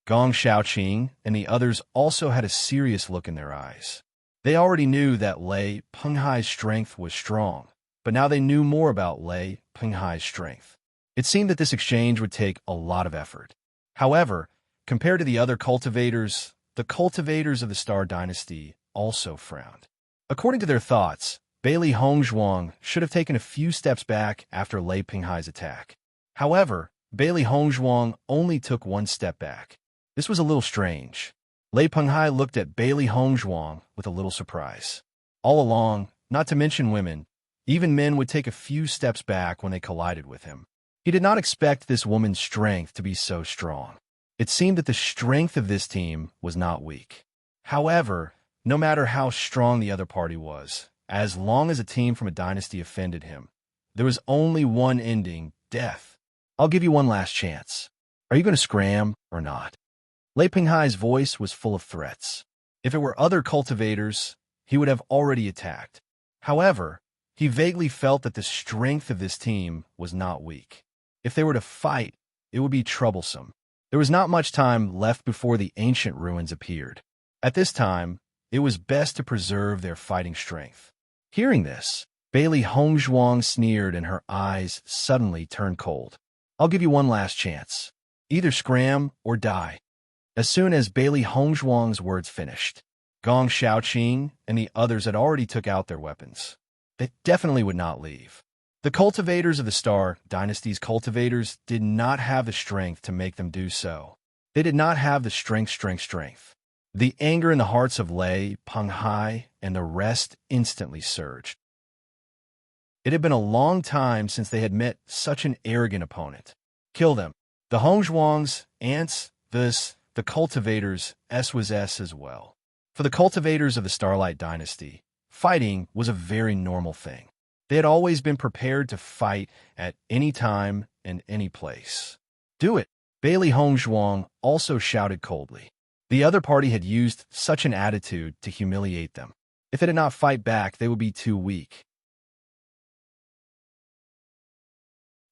Gong Shaoqing and the others also had a serious look in their eyes. They already knew that Lei Penghai's strength was strong, but now they knew more about Lei Penghai's strength. It seemed that this exchange would take a lot of effort. However, compared to the other cultivators, the cultivators of the Star Dynasty also frowned. According to their thoughts, Bailey Hongzhuang should have taken a few steps back after Lei Penghai's attack. However, Bailey Hongzhuang only took one step back. This was a little strange. Lei Penghai looked at Bailey Hongzhuang with a little surprise. All along, not to mention women, even men would take a few steps back when they collided with him. He did not expect this woman's strength to be so strong. It seemed that the strength of this team was not weak. However, no matter how strong the other party was, as long as a team from a dynasty offended him, there was only one ending: death. I'll give you one last chance. Are you going to scram or not? Lei Penghai's voice was full of threats. If it were other cultivators, he would have already attacked. However, he vaguely felt that the strength of this team was not weak. If they were to fight, it would be troublesome. There was not much time left before the ancient ruins appeared. At this time, it was best to preserve their fighting strength. Hearing this, Bailey Hongzhuang sneered and her eyes suddenly turned cold. I'll give you one last chance. Either scram or die. As soon as Bailey Hongzhuang's words finished, Gong Shaoqing and the others had already took out their weapons. They definitely would not leave. The cultivators of the Star Dynasty's cultivators did not have the strength to make them do so. They did not have the strength. The anger in the hearts of Lei Penghai and the rest instantly surged. It had been a long time since they had met such an arrogant opponent. Kill them. The Hongzhuangs, ants, the cultivators, was as well. For the cultivators of the Starlight Dynasty, fighting was a very normal thing. They had always been prepared to fight at any time and any place. Do it. Bailey Hongzhuang also shouted coldly. The other party had used such an attitude to humiliate them. If they did not fight back, they would be too weak.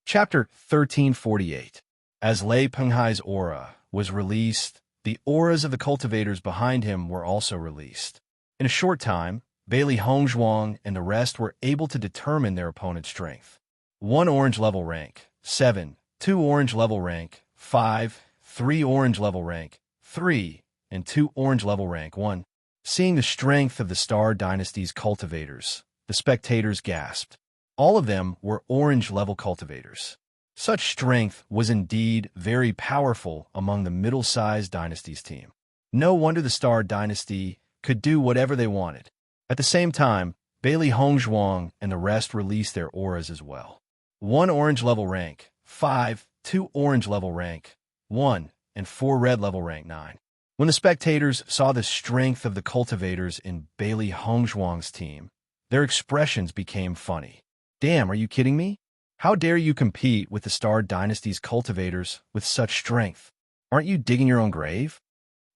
Chapter 1348. As Lei Penghai's aura was released, the auras of the cultivators behind him were also released. In a short time, Bailey Hongzhuang and the rest were able to determine their opponent's strength. 1 orange level rank, 7, 2 orange level rank, 5, 3 orange level rank, 3, and 2 orange level rank, 1. Seeing the strength of the Star Dynasty's cultivators, the spectators gasped. All of them were orange level cultivators. Such strength was indeed very powerful among the middle-sized dynasty's team. No wonder the Star Dynasty could do whatever they wanted. At the same time, Bailey Hongzhuang and the rest released their auras as well. 1 orange level rank, 5, 2 orange level rank, 1, and 4 red level rank, 9. When the spectators saw the strength of the cultivators in Bailey Hongzhuang's team, their expressions became funny. Damn, are you kidding me? How dare you compete with the Star Dynasty's cultivators with such strength? Aren't you digging your own grave?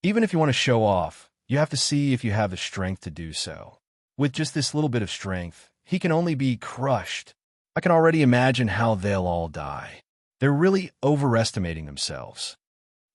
Even if you want to show off, you have to see if you have the strength to do so. With just this little bit of strength, he can only be crushed. I can already imagine how they'll all die. They're really overestimating themselves.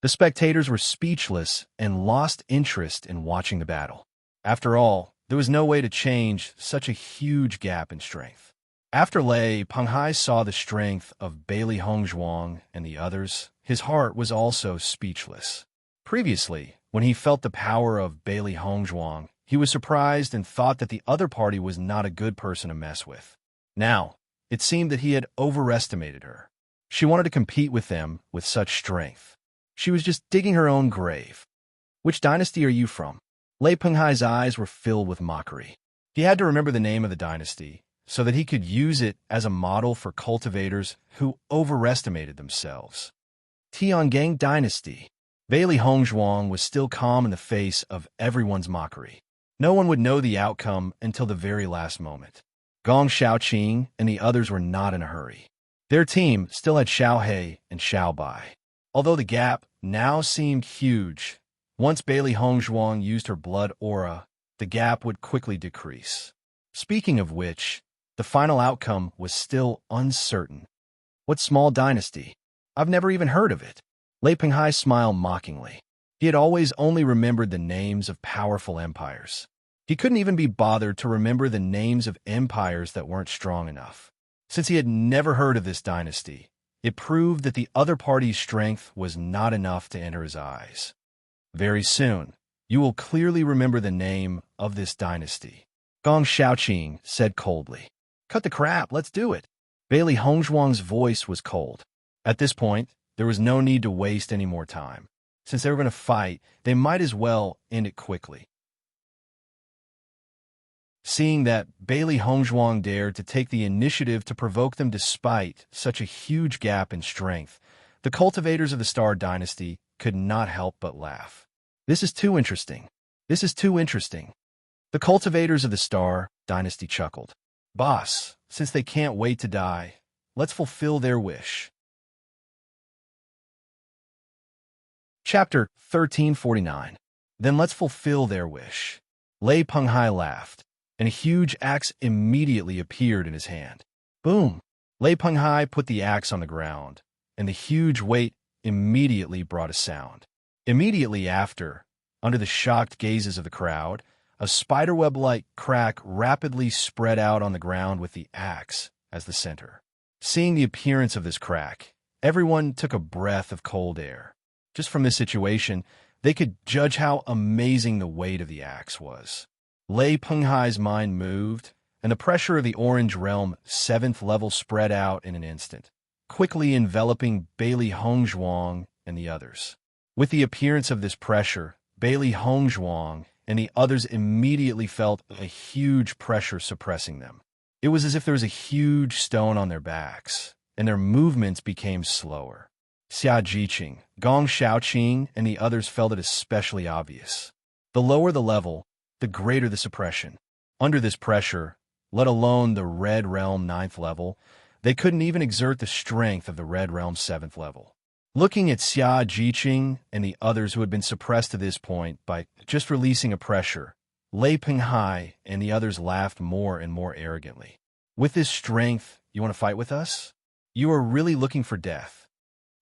The spectators were speechless and lost interest in watching the battle. After all, there was no way to change such a huge gap in strength. After Lei Penghai saw the strength of Bailey Hongzhuang and the others, his heart was also speechless. Previously, when he felt the power of Bailey Hongzhuang, he was surprised and thought that the other party was not a good person to mess with. Now, it seemed that he had overestimated her. She wanted to compete with them with such strength. She was just digging her own grave. Which dynasty are you from? Lei Penghai's eyes were filled with mockery. He had to remember the name of the dynasty so that he could use it as a model for cultivators who overestimated themselves. Tiangang Dynasty. Bailey Hongzhuang was still calm in the face of everyone's mockery. No one would know the outcome until the very last moment. Gong Xiaoqing and the others were not in a hurry. Their team still had Xiao He and Xiao Bai. Although the gap now seemed huge, once Bailey Hongzhuang used her blood aura, the gap would quickly decrease. Speaking of which, the final outcome was still uncertain. What small dynasty? I've never even heard of it. Lei Penghai smiled mockingly. He had always only remembered the names of powerful empires. He couldn't even be bothered to remember the names of empires that weren't strong enough. Since he had never heard of this dynasty, it proved that the other party's strength was not enough to enter his eyes. Very soon, you will clearly remember the name of this dynasty. Gong Xiaoqing said coldly. Cut the crap, let's do it. Bailey Hongzhuang's voice was cold. At this point, there was no need to waste any more time. Since they were going to fight, they might as well end it quickly. Seeing that Bailey Hongzhuang dared to take the initiative to provoke them despite such a huge gap in strength, the cultivators of the Star Dynasty could not help but laugh. This is too interesting. This is too interesting. The cultivators of the Star Dynasty chuckled. Boss, since they can't wait to die, let's fulfill their wish. Chapter 1349. Then let's fulfill their wish. Lei Penghai laughed, and a huge axe immediately appeared in his hand. Boom! Lei Penghai put the axe on the ground, and the huge weight immediately brought a sound. Immediately after, under the shocked gazes of the crowd, a spiderweb-like crack rapidly spread out on the ground with the axe as the center. Seeing the appearance of this crack, everyone took a breath of cold air. Just from this situation, they could judge how amazing the weight of the axe was. Lei Penghai's mind moved, and the pressure of the Orange Realm 7th level spread out in an instant, quickly enveloping Bailey Hongzhuang and the others. With the appearance of this pressure, Bailey Hongzhuang and the others immediately felt a huge pressure suppressing them. It was as if there was a huge stone on their backs, and their movements became slower. Xia Jiqing, Gong Xiaoqing, and the others felt it especially obvious. The lower the level, the greater the suppression. Under this pressure, let alone the Red Realm 9th level, they couldn't even exert the strength of the Red Realm 7th level. Looking at Xia Jiqing and the others who had been suppressed to this point by just releasing a pressure, Lei Penghai and the others laughed more and more arrogantly. With this strength, you want to fight with us? You are really looking for death.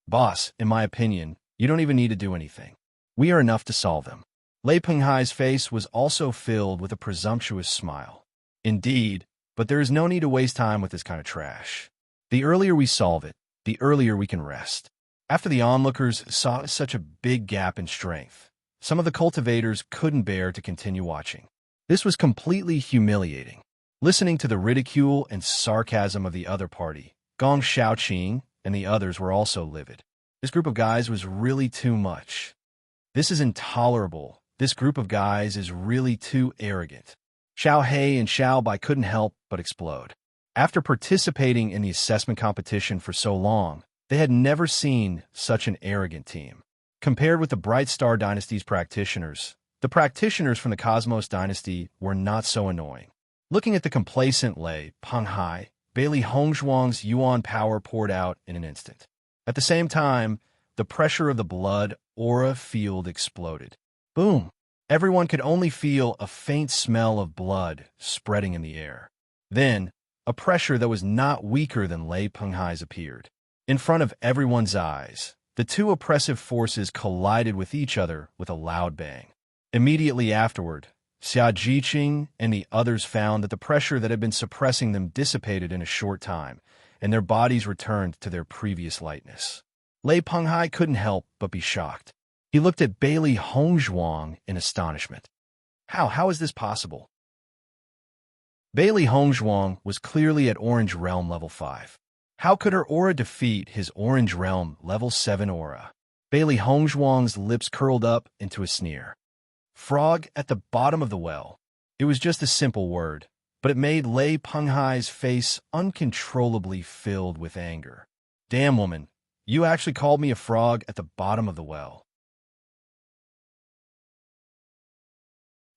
Boss, in my opinion, you don't even need to do anything. We are enough to solve them. Lei Penghai's face was also filled with a presumptuous smile. Indeed, but there is no need to waste time with this kind of trash. The earlier we solve it, the earlier we can rest. After the onlookers saw such a big gap in strength, some of the cultivators couldn't bear to continue watching. This was completely humiliating. Listening to the ridicule and sarcasm of the other party, Gong Xiaoqing and the others were also livid. This group of guys was really too much. This is intolerable. This group of guys is really too arrogant. Xiao He and Xiao Bai couldn't help but explode. After participating in the assessment competition for so long, they had never seen such an arrogant team. Compared with the Bright Star Dynasty's practitioners, the practitioners from the Cosmos Dynasty were not so annoying. Looking at the complacent Lei Penghai, Bailey Hongzhuang's Yuan power poured out in an instant. At the same time, the pressure of the blood aura field exploded. Boom! Everyone could only feel a faint smell of blood spreading in the air. Then, a pressure that was not weaker than Lei Penghai's appeared. In front of everyone's eyes, the two oppressive forces collided with each other with a loud bang. Immediately afterward, Xia Jiqing and the others found that the pressure that had been suppressing them dissipated in a short time, and their bodies returned to their previous lightness. Lei Penghai couldn't help but be shocked. He looked at Bailey Hongzhuang in astonishment. How is this possible? Bailey Hongzhuang was clearly at Orange Realm level 5. How could her aura defeat his Orange Realm level 7 aura? Bailey Hongzhuang's lips curled up into a sneer. Frog at the bottom of the well. It was just a simple word, but it made Lei Penghai's face uncontrollably filled with anger. Damn, woman, you actually called me a frog at the bottom of the well.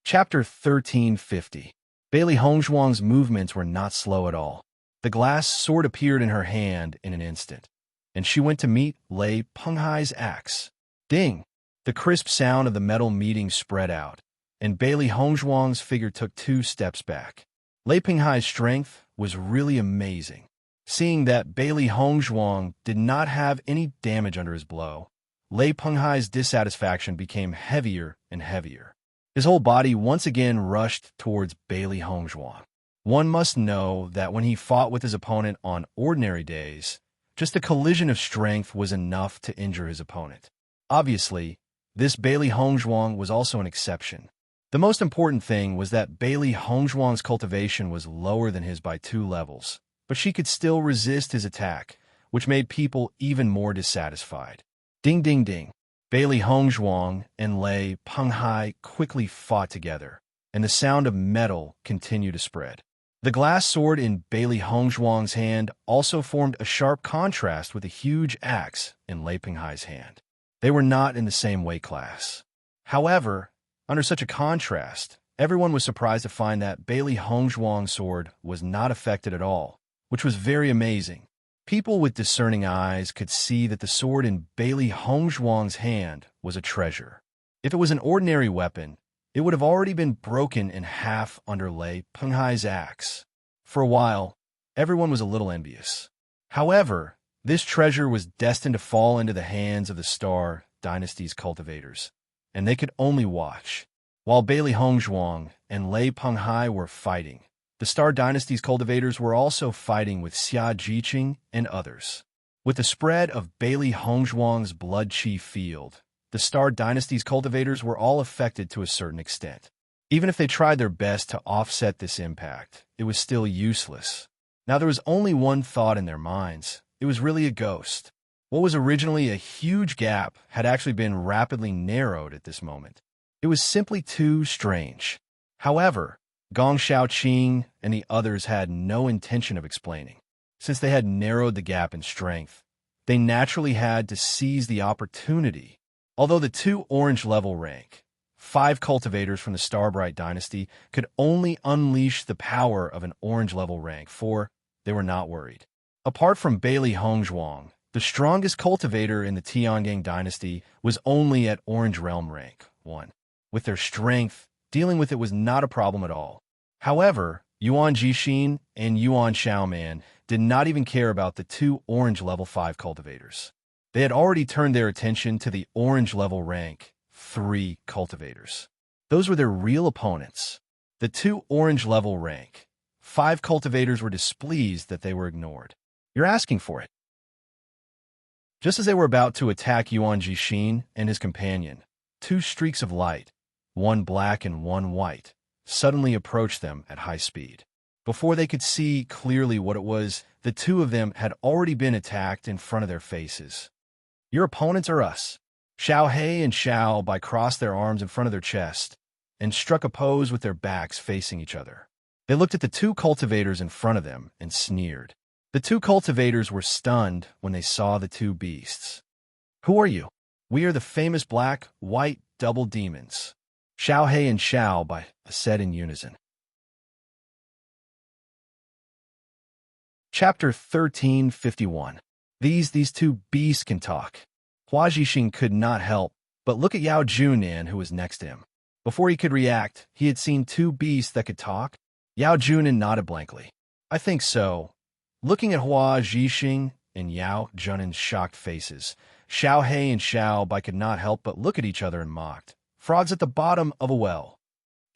Chapter 1350. Bailey Hongzhuang's movements were not slow at all. The glass sword appeared in her hand in an instant, and she went to meet Lei Penghai's axe. Ding! The crisp sound of the metal meeting spread out, and Bailey Hongzhuang's figure took 2 steps back. Lei Penghai's strength was really amazing. Seeing that Bailey Hongzhuang did not have any damage under his blow, Lei Penghai's dissatisfaction became heavier and heavier. His whole body once again rushed towards Bailey Hongzhuang. One must know that when he fought with his opponent on ordinary days, just a collision of strength was enough to injure his opponent. Obviously, this Bailey Hongzhuang was also an exception. The most important thing was that Bailey Hongzhuang's cultivation was lower than his by 2 levels, but she could still resist his attack, which made people even more dissatisfied. Ding ding ding. Bailey Hongzhuang and Lei Penghai quickly fought together, and the sound of metal continued to spread. The glass sword in Bailey Hongzhuang's hand also formed a sharp contrast with a huge axe in Lei Penghai's hand. They were not in the same weight class. However, under such a contrast, everyone was surprised to find that Bailey Hongzhuang's sword was not affected at all, which was very amazing. People with discerning eyes could see that the sword in Bailey Hongzhuang's hand was a treasure. If it was an ordinary weapon, it would have already been broken in half under Lei Penghai's axe. For a while, everyone was a little envious. However, this treasure was destined to fall into the hands of the Star Dynasty's cultivators, and they could only watch. While Bailey Hongzhuang and Lei Penghai were fighting, the Star Dynasty's cultivators were also fighting with Xia Jiqing and others. With the spread of Bailey Hongzhuang's blood chi field, the Star Dynasty's cultivators were all affected to a certain extent. Even if they tried their best to offset this impact, it was still useless. Now there was only one thought in their minds. It was really a ghost. What was originally a huge gap had actually been rapidly narrowed at this moment. It was simply too strange. However, Gong Shaoqing and the others had no intention of explaining. Since they had narrowed the gap in strength, they naturally had to seize the opportunity. Although the 2 orange-level rank, 5 cultivators from the Starbright Dynasty could only unleash the power of an orange-level rank 4, they were not worried. Apart from Bailey Hongzhuang, the strongest cultivator in the Tiangang Dynasty was only at Orange Realm rank 1. With their strength, dealing with it was not a problem at all. However, Yuan Jixin and Yuan Xiaoman did not even care about the 2 orange level 5 cultivators. They had already turned their attention to the orange level rank 3 cultivators. Those were their real opponents. The 2 orange level rank 5 cultivators were displeased that they were ignored. You're asking for it. Just as they were about to attack Yuan Jixin and his companion, 2 streaks of light, one black and one white, suddenly approached them at high speed. Before they could see clearly what it was, the 2 of them had already been attacked in front of their faces. Your opponents are us. Xiao He and Xiao Bai crossed their arms in front of their chest and struck a pose with their backs facing each other. They looked at the 2 cultivators in front of them and sneered. The 2 cultivators were stunned when they saw the 2 beasts. Who are you? We are the famous black-white double demons. Xiao He and Xiao Bai said in unison. Chapter 1351. These 2 beasts can talk. Hua Jixing could not help but look at Yao Junan, who was next to him. Before he could react, he had seen 2 beasts that could talk. Yao Junan nodded blankly. I think so. Looking at Hua Jixing and Yao Junan's shocked faces, Xiao He and Xiao Bai could not help but look at each other and mocked. Frogs at the bottom of a well.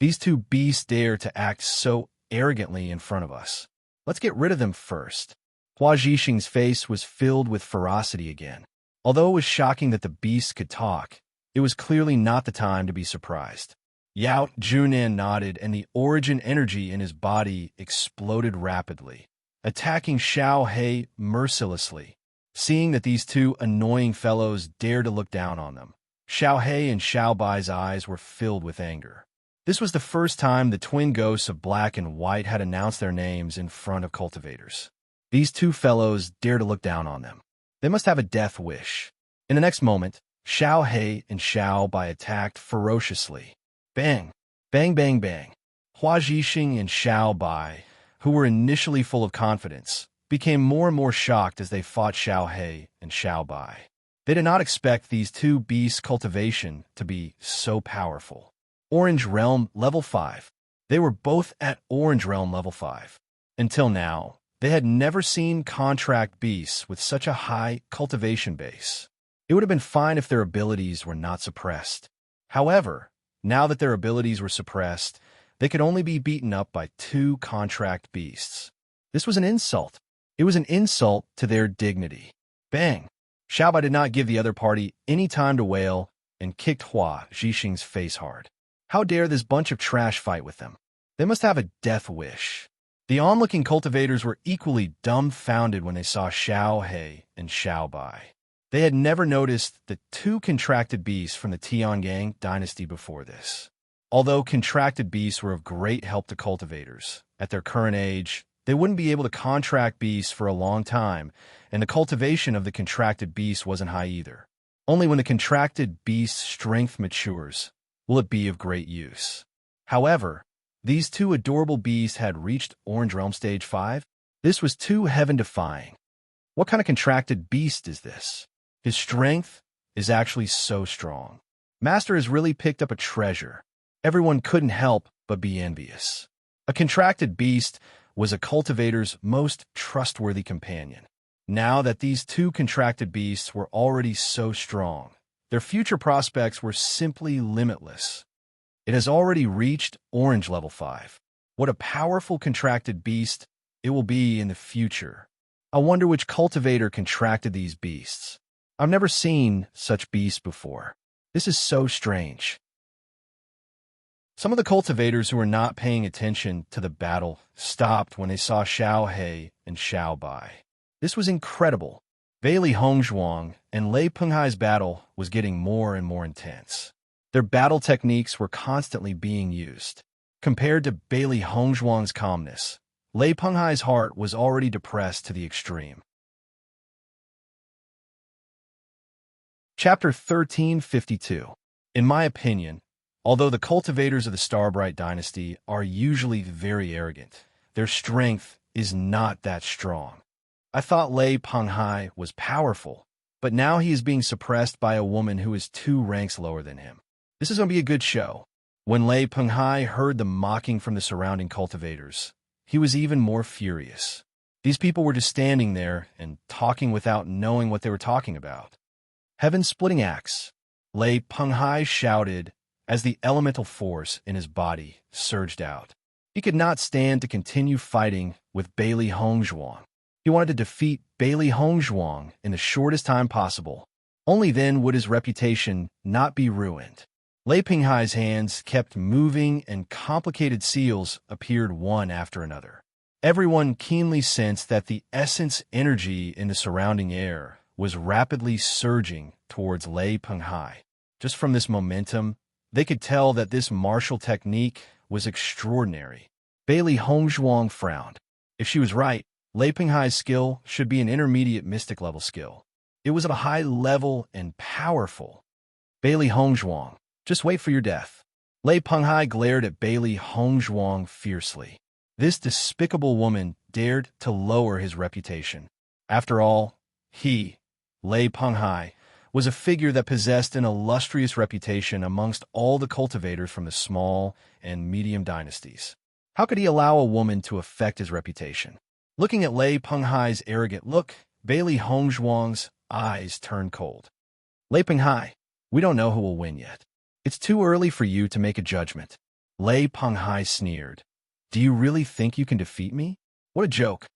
These 2 beasts dare to act so arrogantly in front of us. Let's get rid of them first. Hua Jixing's face was filled with ferocity again. Although it was shocking that the beasts could talk, it was clearly not the time to be surprised. Yao Junan nodded, and the origin energy in his body exploded rapidly, attacking Xiao He mercilessly. Seeing that these 2 annoying fellows dared to look down on them, Xiao He and Xiao Bai's eyes were filled with anger. This was the first time the twin ghosts of Black and White had announced their names in front of cultivators. These two fellows dared to look down on them. They must have a death wish. In the next moment, Xiao He and Xiao Bai attacked ferociously. Bang! Bang, bang, bang. Hua Zhixing and Xiao Bai, who were initially full of confidence, became more and more shocked as they fought Xiao He and Xiao Bai. They did not expect these two beasts' cultivation to be so powerful. Orange Realm Level 5. They were both at Orange Realm Level 5. Until now, they had never seen contract beasts with such a high cultivation base. It would have been fine if their abilities were not suppressed. However, now that their abilities were suppressed, they could only be beaten up by two contract beasts. This was an insult. It was an insult to their dignity. Bang! Xiaobai did not give the other party any time to wail and kicked Hua Zhixing's face hard. How dare this bunch of trash fight with them? They must have a death wish. The onlooking cultivators were equally dumbfounded when they saw Xiao He and Xiao Bai. They had never noticed the two contracted beasts from the Tiangang dynasty before this. Although contracted beasts were of great help to cultivators, at their current age, they wouldn't be able to contract beasts for a long time, and the cultivation of the contracted beast wasn't high either. Only when the contracted beast's strength matures will it be of great use. However, these two adorable beasts had reached Orange Realm Stage 5. This was too heaven-defying. What kind of contracted beast is this? His strength is actually so strong. Master has really picked up a treasure. Everyone couldn't help but be envious. A contracted beast was a cultivator's most trustworthy companion. Now that these two contracted beasts were already so strong, their future prospects were simply limitless. It has already reached Orange Level 5. What a powerful contracted beast it will be in the future. I wonder which cultivator contracted these beasts. I've never seen such beasts before. This is so strange. Some of the cultivators who were not paying attention to the battle stopped when they saw Xiao He and Xiao Bai. This was incredible. Bailey Hongzhuang and Lei Penghai's battle was getting more and more intense. Their battle techniques were constantly being used. Compared to Bailey Hongzhuang's calmness, Lei Penghai's heart was already depressed to the extreme. Chapter 1352. In my opinion, although the cultivators of the Starbright dynasty are usually very arrogant, their strength is not that strong. I thought Lei Penghai was powerful, but now he is being suppressed by a woman who is 2 ranks lower than him. This is going to be a good show. When Lei Penghai heard the mocking from the surrounding cultivators, he was even more furious. These people were just standing there and talking without knowing what they were talking about. Heaven-splitting axe. Lei Penghai shouted as the elemental force in his body surged out. He could not stand to continue fighting with Bailey Hongzhuang. He wanted to defeat Bailey Hongzhuang in the shortest time possible. Only then would his reputation not be ruined. Lei Penghai's hands kept moving and complicated seals appeared one after another. Everyone keenly sensed that the essence energy in the surrounding air was rapidly surging towards Lei Penghai. Just from this momentum, they could tell that this martial technique was extraordinary. Bailey Hongzhuang frowned. If she was right, Lei Penghai's skill should be an intermediate mystic level skill. It was at a high level and powerful. Bailey Hongzhuang, just wait for your death. Lei Penghai glared at Bailey Hongzhuang fiercely. This despicable woman dared to lower his reputation. After all, he, Lei Penghai, was a figure that possessed an illustrious reputation amongst all the cultivators from the small and medium dynasties. How could he allow a woman to affect his reputation? Looking at Lei Penghai's arrogant look, Bailey Hongzhuang's eyes turned cold. Lei Penghai, we don't know who will win yet. It's too early for you to make a judgment. Lei Penghai sneered. Do you really think you can defeat me? What a joke.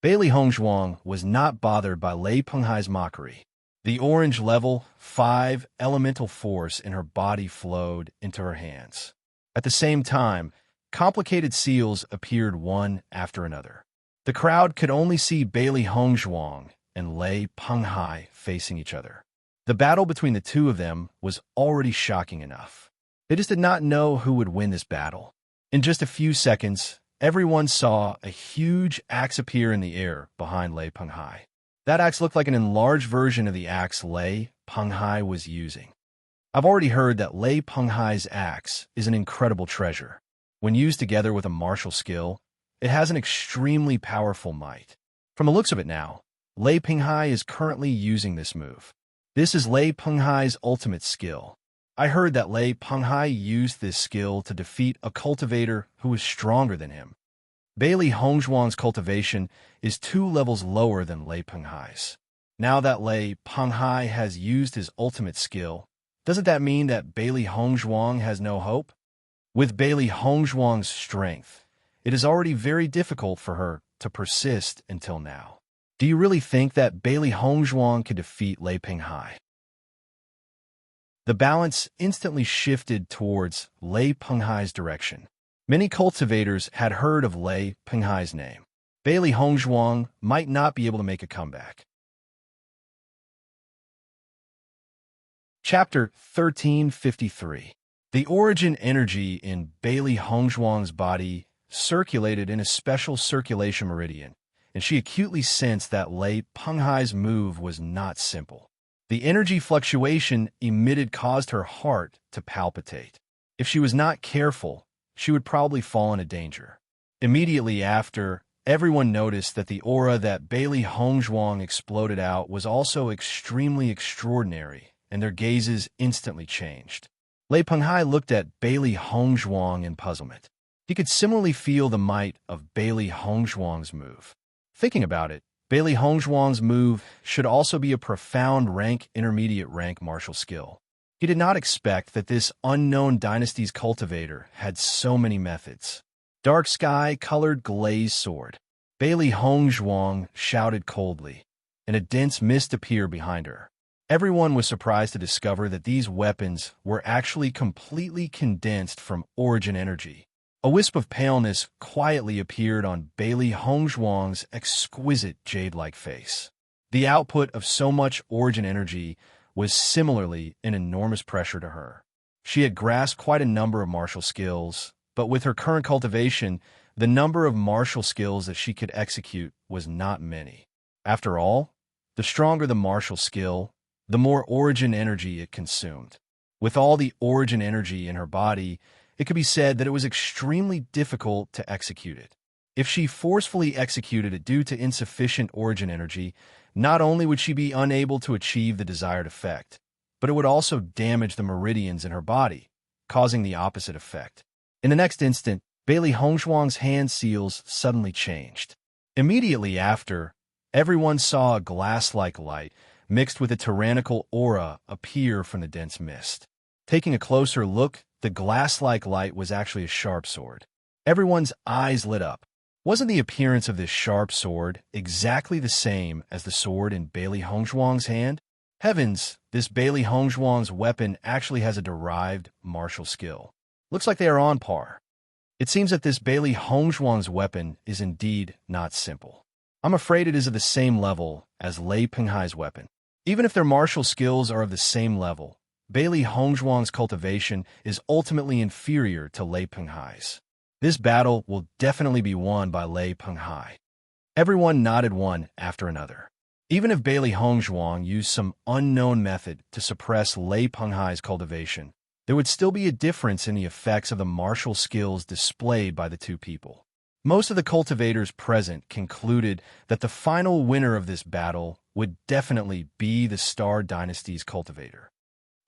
Bailey Hongzhuang was not bothered by Lei Penghai's mockery. The orange level 5 elemental force in her body flowed into her hands. At the same time, complicated seals appeared one after another. The crowd could only see Bailey Hongzhuang and Lei Penghai facing each other. The battle between the two of them was already shocking enough. They just did not know who would win this battle. In just a few seconds, everyone saw a huge axe appear in the air behind Lei Penghai. That axe looked like an enlarged version of the axe Lei Penghai was using. I've already heard that Lei Penghai's axe is an incredible treasure. When used together with a martial skill, it has an extremely powerful might. From the looks of it now, Lei Penghai is currently using this move. This is Lei Penghai's ultimate skill. I heard that Lei Penghai used this skill to defeat a cultivator who was stronger than him. Bailey Hongzhuang's cultivation is 2 levels lower than Lei Penghai's. Now that Lei Penghai has used his ultimate skill, doesn't that mean that Bailey Hongzhuang has no hope? With Bailey Hongzhuang's strength, it is already very difficult for her to persist until now. Do you really think that Bailey Hongzhuang could defeat Lei Penghai? The balance instantly shifted towards Lei Penghai's direction. Many cultivators had heard of Lei Penghai's name. Bailey Hongzhuang might not be able to make a comeback. Chapter 1353. The origin energy in Bailey Hongzhuang's body circulated in a special circulation meridian, and she acutely sensed that Lei Penghai's move was not simple. The energy fluctuation emitted caused her heart to palpitate. If she was not careful, she would probably fall into danger. Immediately after, everyone noticed that the aura that Bailey Hongzhuang exploded out was also extremely extraordinary, and their gazes instantly changed. Lei Penghai looked at Bailey Hongzhuang in puzzlement. He could similarly feel the might of Bailey Hongzhuang's move. Thinking about it, Bailey Hongzhuang's move should also be a profound intermediate rank martial skill. He did not expect that this unknown dynasty's cultivator had so many methods. Dark sky-colored glazed sword. Bailey Hongzhuang shouted coldly, and a dense mist appeared behind her. Everyone was surprised to discover that these weapons were actually completely condensed from origin energy. A wisp of paleness quietly appeared on Bailey Hongzhuang's exquisite jade-like face. The output of so much origin energy was similarly an enormous pressure to her. She had grasped quite a number of martial skills, but with her current cultivation, the number of martial skills that she could execute was not many. After all, the stronger the martial skill, the more origin energy it consumed. With all the origin energy in her body, it could be said that it was extremely difficult to execute it. If she forcefully executed it due to insufficient origin energy, not only would she be unable to achieve the desired effect, but it would also damage the meridians in her body, causing the opposite effect. In the next instant, Bailey Hongzhuang's hand seals suddenly changed. Immediately after, everyone saw a glass-like light mixed with a tyrannical aura appear from the dense mist. Taking a closer look, the glass-like light was actually a sharp sword. Everyone's eyes lit up. Wasn't the appearance of this sharp sword exactly the same as the sword in Bailey Hongzhuang's hand? Heavens, this Bailey Hongzhuang's weapon actually has a derived martial skill. Looks like they are on par. It seems that this Bailey Hongzhuang's weapon is indeed not simple. I'm afraid it is of the same level as Lei Penghai's weapon. Even if their martial skills are of the same level, Bailey Hongzhuang's cultivation is ultimately inferior to Lei Penghai's. This battle will definitely be won by Lei Penghai. Everyone nodded one after another. Even if Bailey Hongzhuang used some unknown method to suppress Lei Penghai's cultivation, there would still be a difference in the effects of the martial skills displayed by the two people. Most of the cultivators present concluded that the final winner of this battle would definitely be the Star Dynasty's cultivator.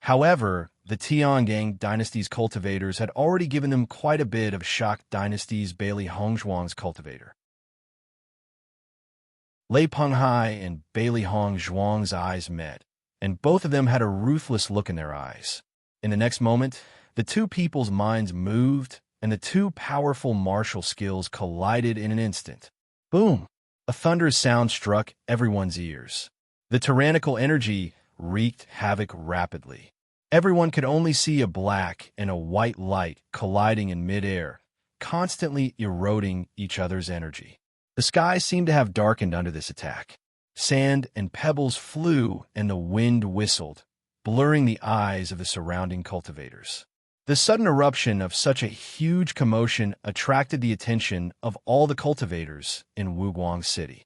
However, the Tiangang Dynasty's cultivators had already given them quite a bit of Shak Dynasty's Bailey Hongzhuang's cultivator. Lei Penghai and Bailey Hongzhuang's eyes met, and both of them had a ruthless look in their eyes. In the next moment, the two people's minds moved, and the two powerful martial skills collided in an instant. Boom! A thunderous sound struck everyone's ears. The tyrannical energy wreaked havoc rapidly. Everyone could only see a black and a white light colliding in midair, constantly eroding each other's energy. The sky seemed to have darkened under this attack. Sand and pebbles flew and the wind whistled, blurring the eyes of the surrounding cultivators. The sudden eruption of such a huge commotion attracted the attention of all the cultivators in Wuguang City.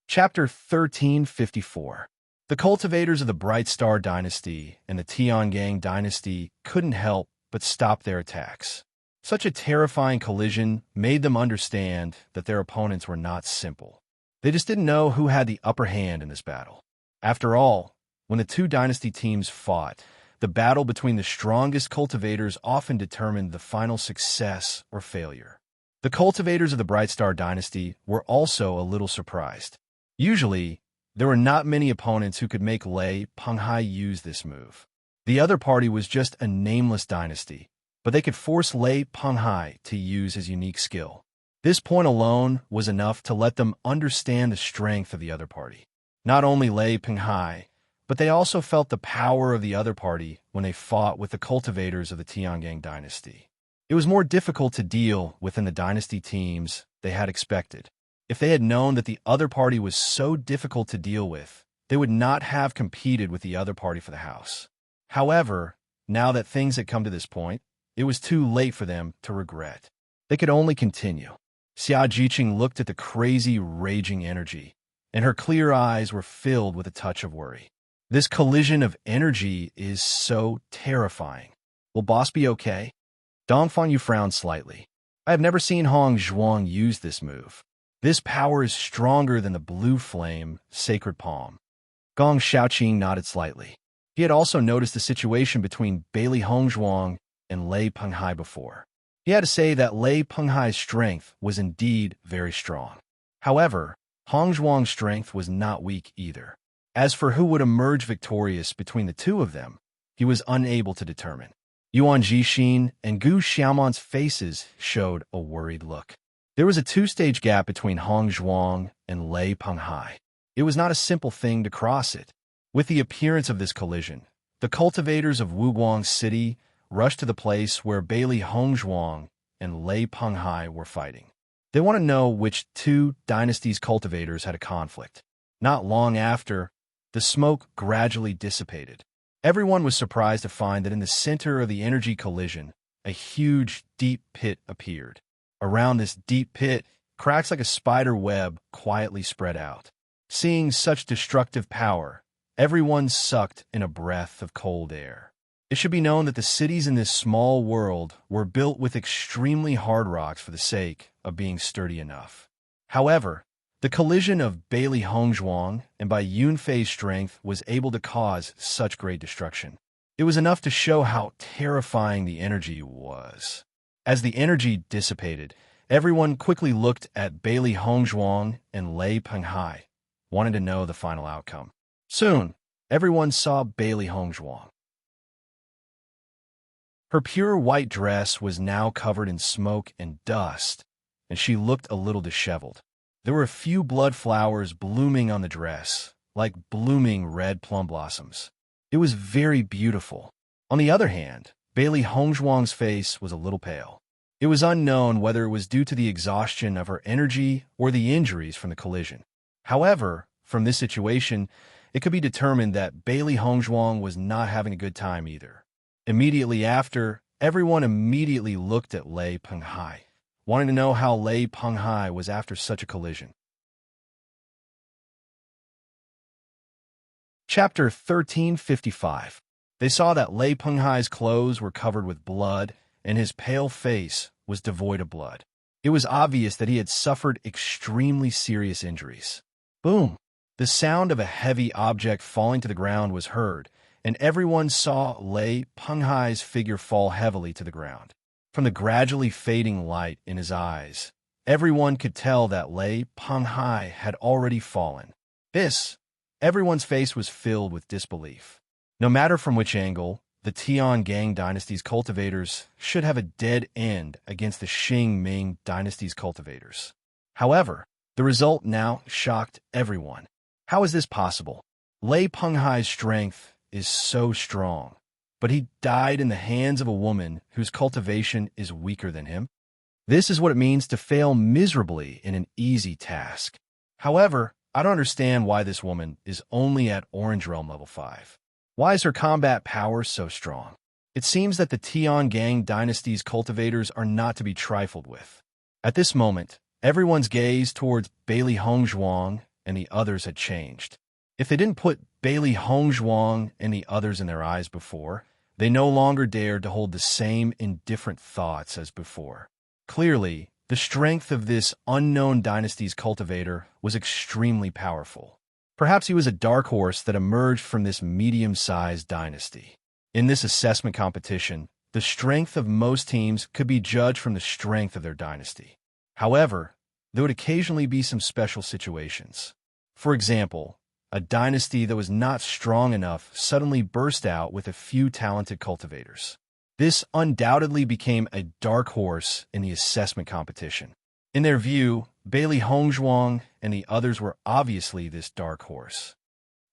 Chapter 1354. The cultivators of the Bright Star Dynasty and the Tiangang Dynasty couldn't help but stop their attacks. Such a terrifying collision made them understand that their opponents were not simple. They just didn't know who had the upper hand in this battle. After all, when the two dynasty teams fought, the battle between the strongest cultivators often determined the final success or failure. The cultivators of the Bright Star Dynasty were also a little surprised. Usually, there were not many opponents who could make Lei Penghai use this move. The other party was just a nameless dynasty, but they could force Lei Penghai to use his unique skill. This point alone was enough to let them understand the strength of the other party. Not only Lei Penghai, but they also felt the power of the other party when they fought with the cultivators of the Tiangang Dynasty. It was more difficult to deal with than the dynasty teams they had expected. If they had known that the other party was so difficult to deal with, they would not have competed with the other party for the house. However, now that things had come to this point, it was too late for them to regret. They could only continue. Xia Jiqing looked at the crazy, raging energy, and her clear eyes were filled with a touch of worry. This collision of energy is so terrifying. Will boss be okay? Dong Fangyu frowned slightly. I have never seen Hong Zhuang use this move. This power is stronger than the blue flame, sacred palm. Gong Shaoqing nodded slightly. He had also noticed the situation between Bailey Hongzhuang and Lei Penghai before. He had to say that Lei Penghai's strength was indeed very strong. However, Hongzhuang's strength was not weak either. As for who would emerge victorious between the two of them, he was unable to determine. Yuan Jixin and Gu Xiaomon's faces showed a worried look. There was a two-stage gap between Hongzhuang and Lei Penghai. It was not a simple thing to cross it. With the appearance of this collision, the cultivators of Wuguang City rushed to the place where Bailey Hongzhuang and Lei Penghai were fighting. They want to know which two dynasties' cultivators had a conflict. Not long after, the smoke gradually dissipated. Everyone was surprised to find that in the center of the energy collision, a huge, deep pit appeared. Around this deep pit, cracks like a spider web quietly spread out. Seeing such destructive power, everyone sucked in a breath of cold air. It should be known that the cities in this small world were built with extremely hard rocks for the sake of being sturdy enough. However, the collision of Bailey Hongzhuang and by Yunfei's strength was able to cause such great destruction. It was enough to show how terrifying the energy was. As the energy dissipated, everyone quickly looked at Bailey Hongzhuang and Lei Penghai, wanting to know the final outcome. Soon, everyone saw Bailey Hongzhuang. Her pure white dress was now covered in smoke and dust, and she looked a little disheveled. There were a few blood flowers blooming on the dress, like blooming red plum blossoms. It was very beautiful. On the other hand, Bailey Hongzhuang's face was a little pale. It was unknown whether it was due to the exhaustion of her energy or the injuries from the collision. However, from this situation, it could be determined that Bailey Hongzhuang was not having a good time either. Immediately after, everyone immediately looked at Lei Penghai, wanting to know how Lei Penghai was after such a collision. Chapter 1355. They saw that Lei Penghai's clothes were covered with blood, and his pale face was devoid of blood. It was obvious that he had suffered extremely serious injuries. Boom! The sound of a heavy object falling to the ground was heard, and everyone saw Lei Penghai's figure fall heavily to the ground. From the gradually fading light in his eyes, everyone could tell that Lei Penghai had already fallen. Everyone's face was filled with disbelief. No matter from which angle, the Tiangang dynasty's cultivators should have a dead end against the Qing Ming dynasty's cultivators. However, the result now shocked everyone. How is this possible? Lei Penghai's strength is so strong, but he died in the hands of a woman whose cultivation is weaker than him? This is what it means to fail miserably in an easy task. However, I don't understand why this woman is only at Orange Realm level 5. Why is her combat power so strong? It seems that the Tiangang dynasty's cultivators are not to be trifled with. At this moment, everyone's gaze towards Bailey Hongzhuang and the others had changed. If they didn't put Bailey Hongzhuang and the others in their eyes before, they no longer dared to hold the same indifferent thoughts as before. Clearly, the strength of this unknown dynasty's cultivator was extremely powerful. Perhaps he was a dark horse that emerged from this medium-sized dynasty. In this assessment competition, the strength of most teams could be judged from the strength of their dynasty. However, there would occasionally be some special situations. For example, a dynasty that was not strong enough suddenly burst out with a few talented cultivators. This undoubtedly became a dark horse in the assessment competition. In their view, Bailey Hongzhuang and the others were obviously this dark horse.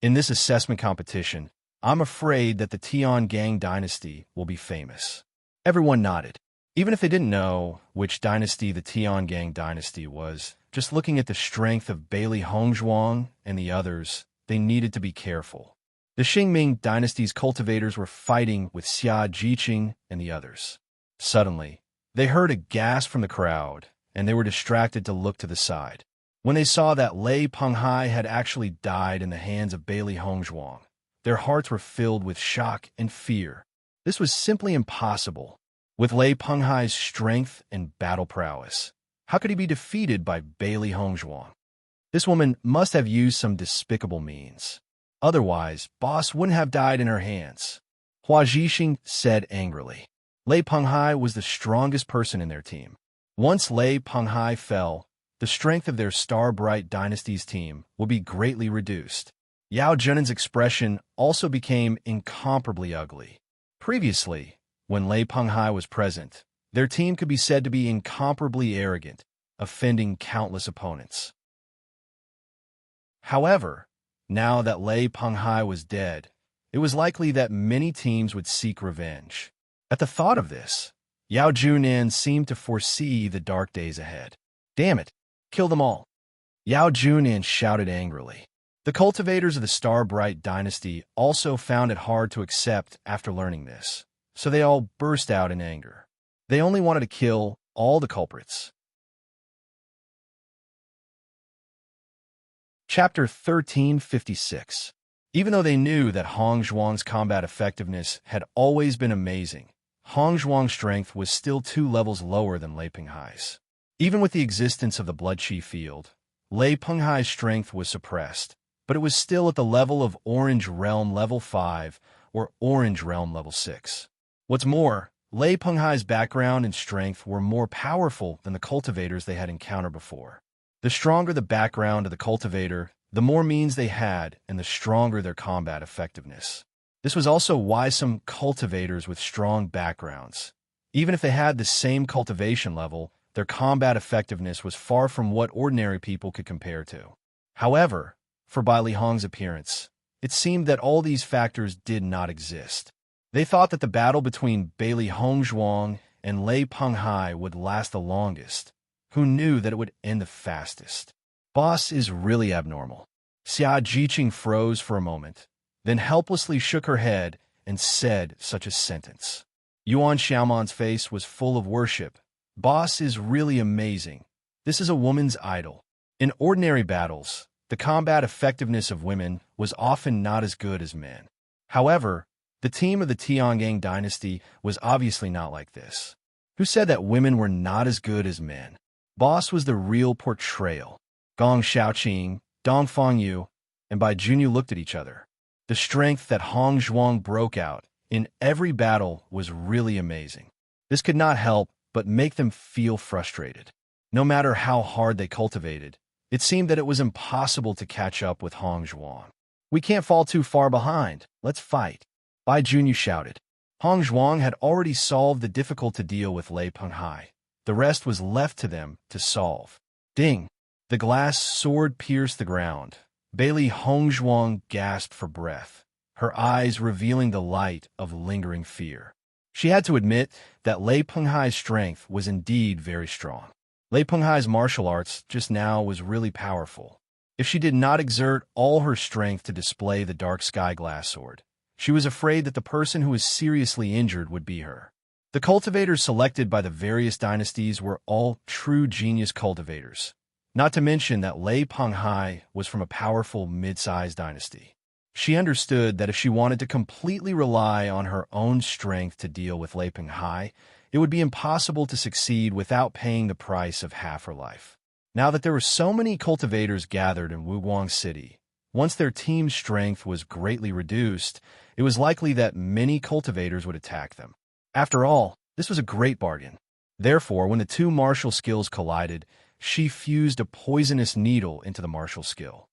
In this assessment competition, I'm afraid that the Tiangang dynasty will be famous. Everyone nodded. Even if they didn't know which dynasty the Tiangang dynasty was, just looking at the strength of Bailey Hongzhuang and the others, they needed to be careful. The Qingming dynasty's cultivators were fighting with Xia Jiqing and the others. Suddenly, they heard a gasp from the crowd, and they were distracted to look to the side. When they saw that Lei Penghai had actually died in the hands of Bailey Hongzhuang, their hearts were filled with shock and fear. This was simply impossible. With Lei Penghai's strength and battle prowess, how could he be defeated by Bailey Hongzhuang? This woman must have used some despicable means. Otherwise, Boss wouldn't have died in her hands. Hua Zhixing said angrily. Lei Penghai was the strongest person in their team. Once Lei Penghai fell, the strength of their Star-Bright Dynasty's team will be greatly reduced. Yao Junin's expression also became incomparably ugly. Previously, when Lei Penghai was present, their team could be said to be incomparably arrogant, offending countless opponents. However, now that Lei Penghai was dead, it was likely that many teams would seek revenge. At the thought of this, Yao Junin seemed to foresee the dark days ahead. Damn it! Kill them all! Yao Junin shouted angrily. The cultivators of the Star-Bright Dynasty also found it hard to accept after learning this, so they all burst out in anger. They only wanted to kill all the culprits. Chapter 1356. Even though they knew that Hongzhuang's combat effectiveness had always been amazing, Hongzhuang's strength was still 2 levels lower than Lei Penghai's. Even with the existence of the Blood Qi field, Lei Penghai's strength was suppressed, but it was still at the level of Orange Realm level 5 or Orange Realm level 6. What's more, Lei Penghai's background and strength were more powerful than the cultivators they had encountered before. The stronger the background of the cultivator, the more means they had and the stronger their combat effectiveness. This was also why some cultivators with strong backgrounds, even if they had the same cultivation level, their combat effectiveness was far from what ordinary people could compare to. However, for Bai Lihong's appearance, it seemed that all these factors did not exist. They thought that the battle between Bailey Hongzhuang and Lei Penghai would last the longest. Who knew that it would end the fastest? Boss is really abnormal. Xia Jiqing froze for a moment, then helplessly shook her head and said such a sentence. Yuan Xiaoman's face was full of worship. Boss is really amazing. This is a woman's idol. In ordinary battles, the combat effectiveness of women was often not as good as men. However, the team of the Tiangang dynasty was obviously not like this. Who said that women were not as good as men? Boss was the real portrayal. Gong Xiaoqing, Dong Fangyu, and Bai Junyu looked at each other. The strength that Hongzhuang broke out in every battle was really amazing. This could not help but make them feel frustrated. No matter how hard they cultivated, it seemed that it was impossible to catch up with Hongzhuang. We can't fall too far behind. Let's fight. Bai Junyu shouted. Hongzhuang had already solved the difficult-to-deal with Lei Penghai. The rest was left to them to solve. Ding! The glass sword pierced the ground. Bailey Hongzhuang gasped for breath, her eyes revealing the light of lingering fear. She had to admit that Lei Penghai's strength was indeed very strong. Lei Penghai's martial arts just now was really powerful. If she did not exert all her strength to display the dark sky glass sword, she was afraid that the person who was seriously injured would be her. The cultivators selected by the various dynasties were all true genius cultivators, not to mention that Lei Penghai was from a powerful mid-sized dynasty. She understood that if she wanted to completely rely on her own strength to deal with Lei Penghai, it would be impossible to succeed without paying the price of half her life. Now that there were so many cultivators gathered in Wuguang City, once their team's strength was greatly reduced, it was likely that many cultivators would attack them. After all, this was a great bargain. Therefore, when the two martial skills collided, she fused a poisonous needle into the martial skill.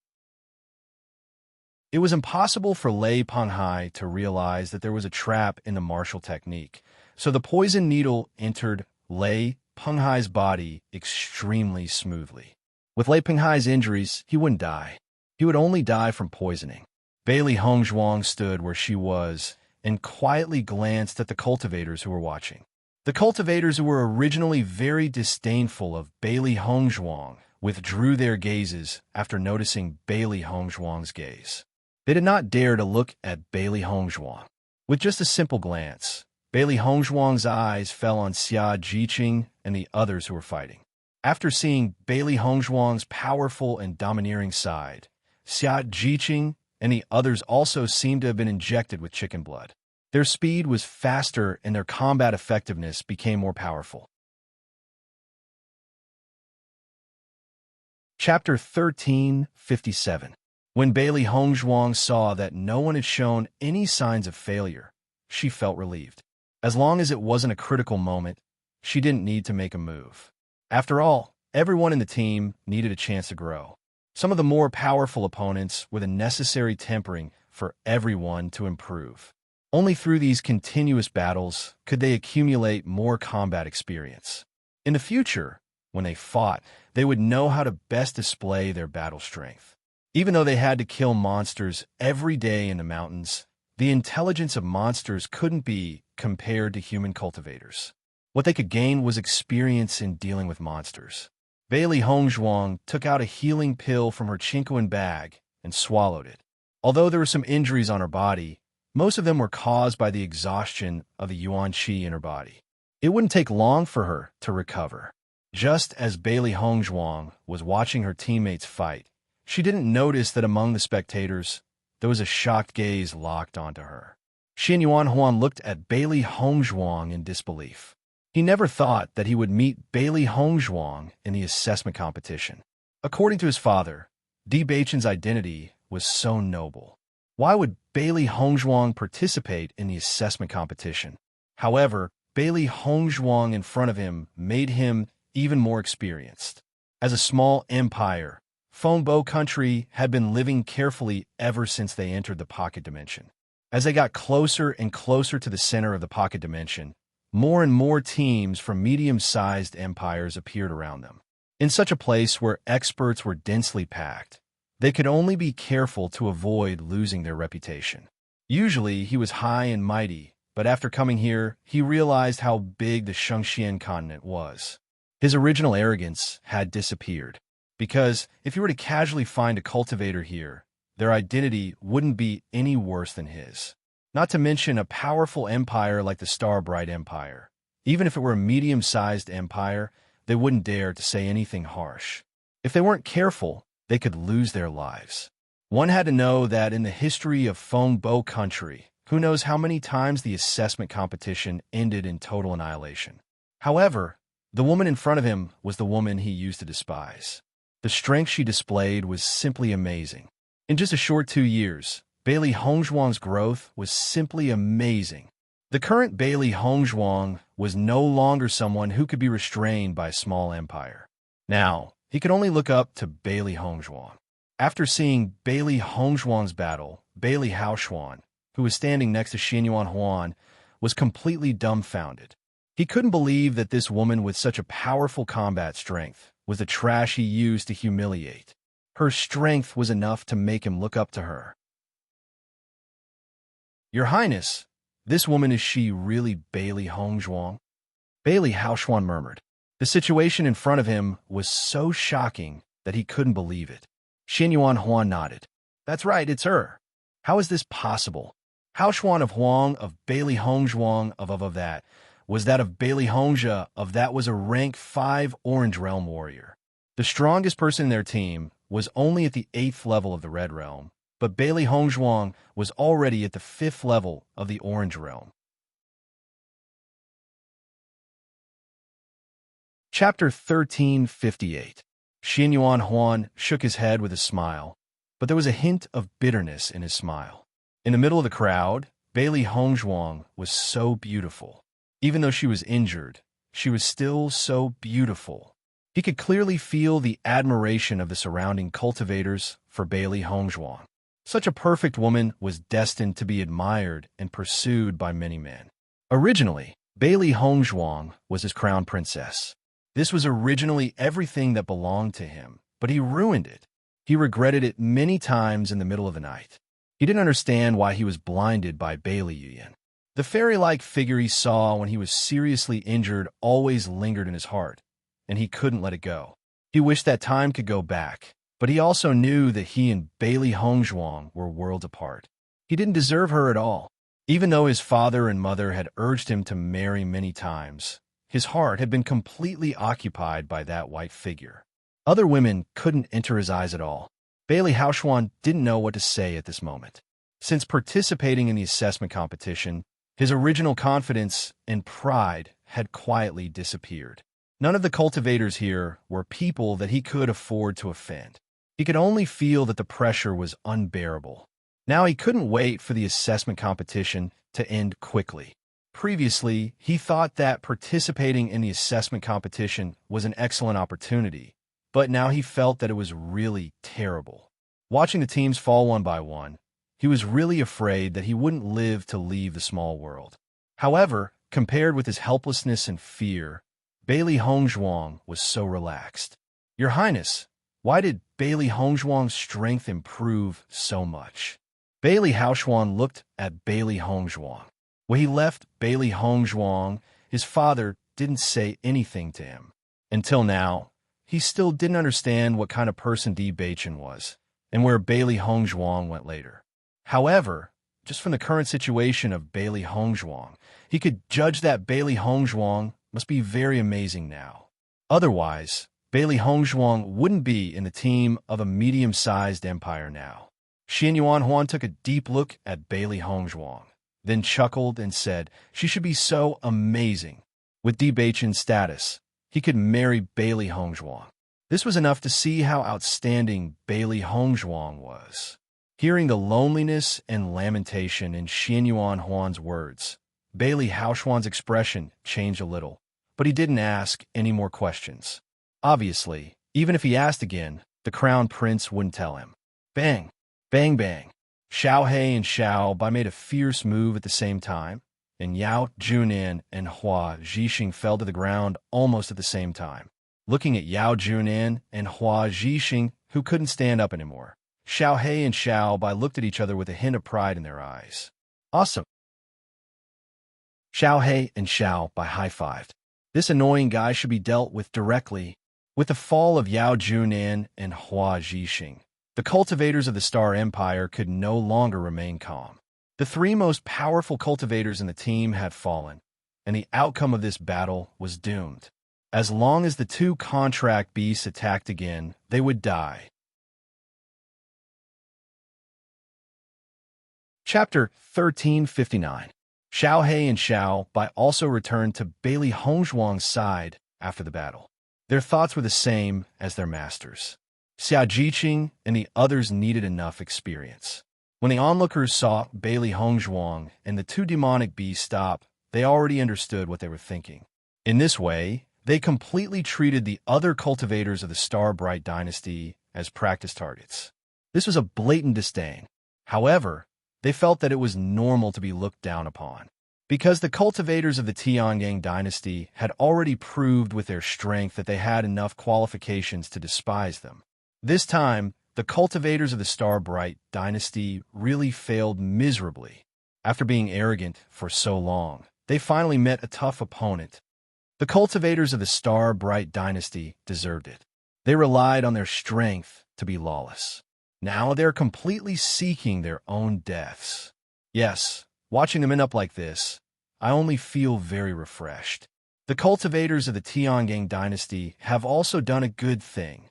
It was impossible for Lei Penghai to realize that there was a trap in the martial technique, so the poison needle entered Lei Penghai's body extremely smoothly. With Lei Penghai's injuries, he wouldn't die. He would only die from poisoning. Bailey Hongzhuang stood where she was and quietly glanced at the cultivators who were watching. The cultivators who were originally very disdainful of Bailey Hongzhuang withdrew their gazes after noticing Bailey Hongzhuang's gaze. They did not dare to look at Bailey Hongzhuang. With just a simple glance, Bailey Hongzhuang's eyes fell on Xia Jiqing and the others who were fighting. After seeing Bailey Hongzhuang's powerful and domineering side, Xia Jiqing and the others also seemed to have been injected with chicken blood. Their speed was faster and their combat effectiveness became more powerful. Chapter 1357. When Bailey Hongzhuang saw that no one had shown any signs of failure, she felt relieved. As long as it wasn't a critical moment, she didn't need to make a move. After all, everyone in the team needed a chance to grow. Some of the more powerful opponents were the necessary tempering for everyone to improve. Only through these continuous battles could they accumulate more combat experience. In the future, when they fought, they would know how to best display their battle strength. Even though they had to kill monsters every day in the mountains, the intelligence of monsters couldn't be compared to human cultivators. What they could gain was experience in dealing with monsters. Bailey Hongzhuang took out a healing pill from her Chinquan bag and swallowed it. Although there were some injuries on her body, most of them were caused by the exhaustion of the yuan qi in her body. It wouldn't take long for her to recover. Just as Bailey Hongzhuang was watching her teammates fight, she didn't notice that among the spectators, there was a shocked gaze locked onto her. Xin Yuanhuan looked at Bailey Hongzhuang in disbelief. He never thought that he would meet Bailey Hongzhuang in the assessment competition. According to his father, Di Beichen's identity was so noble. Why would Bailey Hongzhuang participate in the assessment competition? However, Bailey Hongzhuang in front of him made him even more experienced. As a small empire, Fengbo country had been living carefully ever since they entered the pocket dimension. As they got closer and closer to the center of the pocket dimension, more and more teams from medium-sized empires appeared around them. In such a place where experts were densely packed, they could only be careful to avoid losing their reputation. Usually, he was high and mighty, but after coming here, he realized how big the Shengxian continent was. His original arrogance had disappeared. Because if you were to casually find a cultivator here, their identity wouldn't be any worse than his. Not to mention a powerful empire like the Starbright Empire. Even if it were a medium-sized empire, they wouldn't dare to say anything harsh. If they weren't careful, they could lose their lives. One had to know that in the history of Fengbo country, who knows how many times the assessment competition ended in total annihilation. However, the woman in front of him was the woman he used to despise. The strength she displayed was simply amazing. In just a short 2 years, Bailey Hongzhuang's growth was simply amazing. The current Bailey Hongzhuang was no longer someone who could be restrained by a small empire. Now, he could only look up to Bailey Hongzhuang. After seeing Bailey Hongzhuang's battle, Bailey Haoshuan, who was standing next to Xin Yuanhuan, was completely dumbfounded. He couldn't believe that this woman with such a powerful combat strength was the trash he used to humiliate. Her strength was enough to make him look up to her. "Your Highness," This woman, is she really Bailey Hongzhuang? Bailey Haoxuan murmured. The situation in front of him was so shocking that he couldn't believe it. Xinyuan Huan nodded. That's right, it's her. How is this possible? Haoxuan of Huang, of Bailey Hongzhuang, of that. Was that of Bailey Hongzha, of that was a rank 5 Orange Realm warrior. The strongest person in their team was only at the 8th level of the Red Realm, but Bailey Hongzhuang was already at the 5th level of the Orange Realm. Chapter 1358. Xinyuan Huan shook his head with a smile, but there was a hint of bitterness in his smile. In the middle of the crowd, Bailey Hongzhuang was so beautiful. Even though she was injured, she was still so beautiful. He could clearly feel the admiration of the surrounding cultivators for Bailey Hongzhuang. Such a perfect woman was destined to be admired and pursued by many men. Originally, Bailey Hongzhuang was his crown princess. This was originally everything that belonged to him, but he ruined it. He regretted it many times in the middle of the night. He didn't understand why he was blinded by Bailey Yuyan. The fairy-like figure he saw when he was seriously injured always lingered in his heart, and he couldn't let it go. He wished that time could go back, but he also knew that he and Bailey Hongzhuang were worlds apart. He didn't deserve her at all. Even though his father and mother had urged him to marry many times, his heart had been completely occupied by that white figure. Other women couldn't enter his eyes at all. Bailey Haoxuan didn't know what to say at this moment. Since participating in the assessment competition, his original confidence and pride had quietly disappeared. None of the cultivators here were people that he could afford to offend. He could only feel that the pressure was unbearable. Now he couldn't wait for the assessment competition to end quickly. Previously, he thought that participating in the assessment competition was an excellent opportunity, but now he felt that it was really terrible. Watching the teams fall one by one, he was really afraid that he wouldn't live to leave the small world. However, compared with his helplessness and fear, Bailey Hongzhuang was so relaxed. Your Highness, why did Bailey Hongzhuang's strength improve so much? Bailey Haoxuan looked at Bailey Hongzhuang. When he left Bailey Hongzhuang, his father didn't say anything to him. Until now, he still didn't understand what kind of person Bewitching was, and where Bailey Hongzhuang went later. However, just from the current situation of Bailey Hongzhuang, he could judge that Bailey Hongzhuang must be very amazing now. Otherwise, Bailey Hongzhuang wouldn't be in the team of a medium-sized empire now. Xinyuan Huan took a deep look at Bailey Hongzhuang, then chuckled and said she should be so amazing. With Bewitching's status, he could marry Bailey Hongzhuang. This was enough to see how outstanding Bailey Hongzhuang was. Hearing the loneliness and lamentation in Xinyuan Huan's words, Bailey Haoxuan's expression changed a little, but he didn't ask any more questions. Obviously, even if he asked again, the crown prince wouldn't tell him. Bang! Bang bang! Xiao He and Xiao Bai made a fierce move at the same time, and Yao Junan and Hua Zhixing fell to the ground almost at the same time. Looking at Yao Junan and Hua Zhixing, who couldn't stand up anymore, Xiao He and Xiao Bai looked at each other with a hint of pride in their eyes. Awesome! Xiao He and Xiao Bai high-fived. This annoying guy should be dealt with directly. With the fall of Yao Junan and Hua Zhixing, the cultivators of the Star Empire could no longer remain calm. The three most powerful cultivators in the team had fallen, and the outcome of this battle was doomed. As long as the two contract beasts attacked again, they would die. Chapter 1359. Xiao He and Xiao Bai also returned to Bailey Hongzhuang's side after the battle. Their thoughts were the same as their masters. Xia Jiqing and the others needed enough experience. When the onlookers saw Bailey Hongzhuang and the two demonic beasts stop, they already understood what they were thinking. In this way, they completely treated the other cultivators of the Star Bright dynasty as practice targets. This was a blatant disdain. However, they felt that it was normal to be looked down upon. Because the cultivators of the Tianyang dynasty had already proved with their strength that they had enough qualifications to despise them. This time, the cultivators of the Star Bright dynasty really failed miserably. After being arrogant for so long, they finally met a tough opponent. The cultivators of the Star Bright dynasty deserved it. They relied on their strength to be lawless. Now they're completely seeking their own deaths. Yes, watching them end up like this, I only feel very refreshed. The cultivators of the Tiangang dynasty have also done a good thing.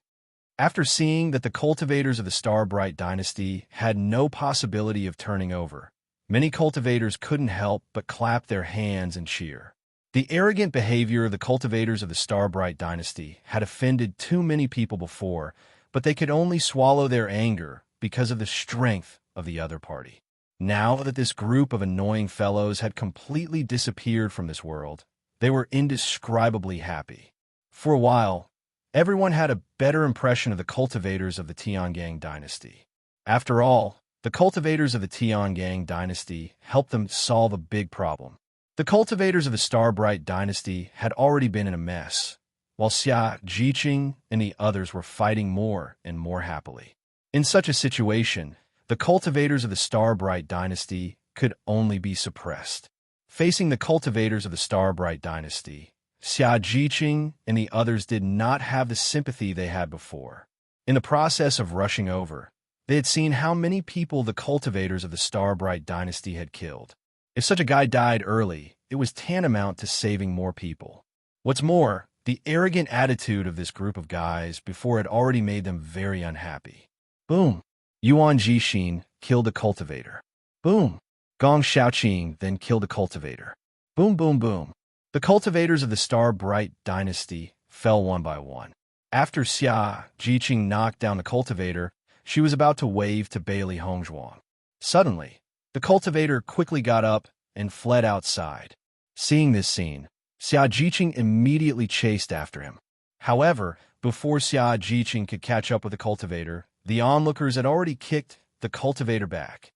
After seeing that the cultivators of the Star Bright dynasty had no possibility of turning over, many cultivators couldn't help but clap their hands and cheer. The arrogant behavior of the cultivators of the Star Bright dynasty had offended too many people before, but they could only swallow their anger because of the strength of the other party. Now that this group of annoying fellows had completely disappeared from this world, they were indescribably happy. For a while, everyone had a better impression of the cultivators of the Tiangang dynasty. After all, the cultivators of the Tiangang dynasty helped them solve a big problem. The cultivators of the Star Bright dynasty had already been in a mess, while Xia Jiqing and the others were fighting more and more happily. In such a situation, the cultivators of the Star Bright dynasty could only be suppressed. Facing the cultivators of the Star Bright dynasty, Xia Jiqing and the others did not have the sympathy they had before. In the process of rushing over, they had seen how many people the cultivators of the Star Bright dynasty had killed. If such a guy died early, it was tantamount to saving more people. What's more, the arrogant attitude of this group of guys before had already made them very unhappy. Boom! Yuan Jixin killed a cultivator. Boom! Gong Shaoqing then killed a cultivator. Boom, boom, boom. The cultivators of the Star Bright dynasty fell one by one. After Xia Jiqing knocked down the cultivator, she was about to wave to Bailey Hongzhuang. Suddenly, the cultivator quickly got up and fled outside. Seeing this scene, Xia Jiqing immediately chased after him. However, before Xia Jiqing could catch up with the cultivator, the onlookers had already kicked the cultivator back.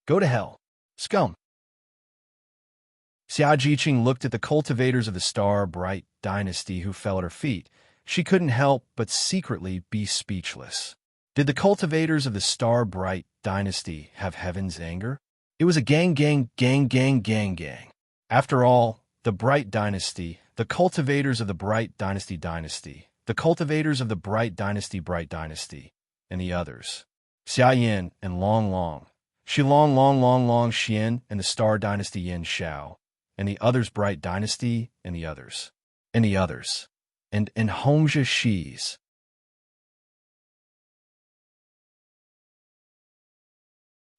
Go to hell, scum! Xia Jiqing looked at the cultivators of the Star Bright dynasty who fell at her feet. She couldn't help but secretly be speechless. Did the cultivators of the Star Bright dynasty have heaven's anger? It was a gang. After all, the Bright dynasty, the cultivators of the Bright dynasty, the cultivators of the Bright dynasty, and the others. Xia Yin and Long, Shilong Long Xian and the Star dynasty Yin Xiao, and the others Bright dynasty and the others, and Hongzhi Shi's.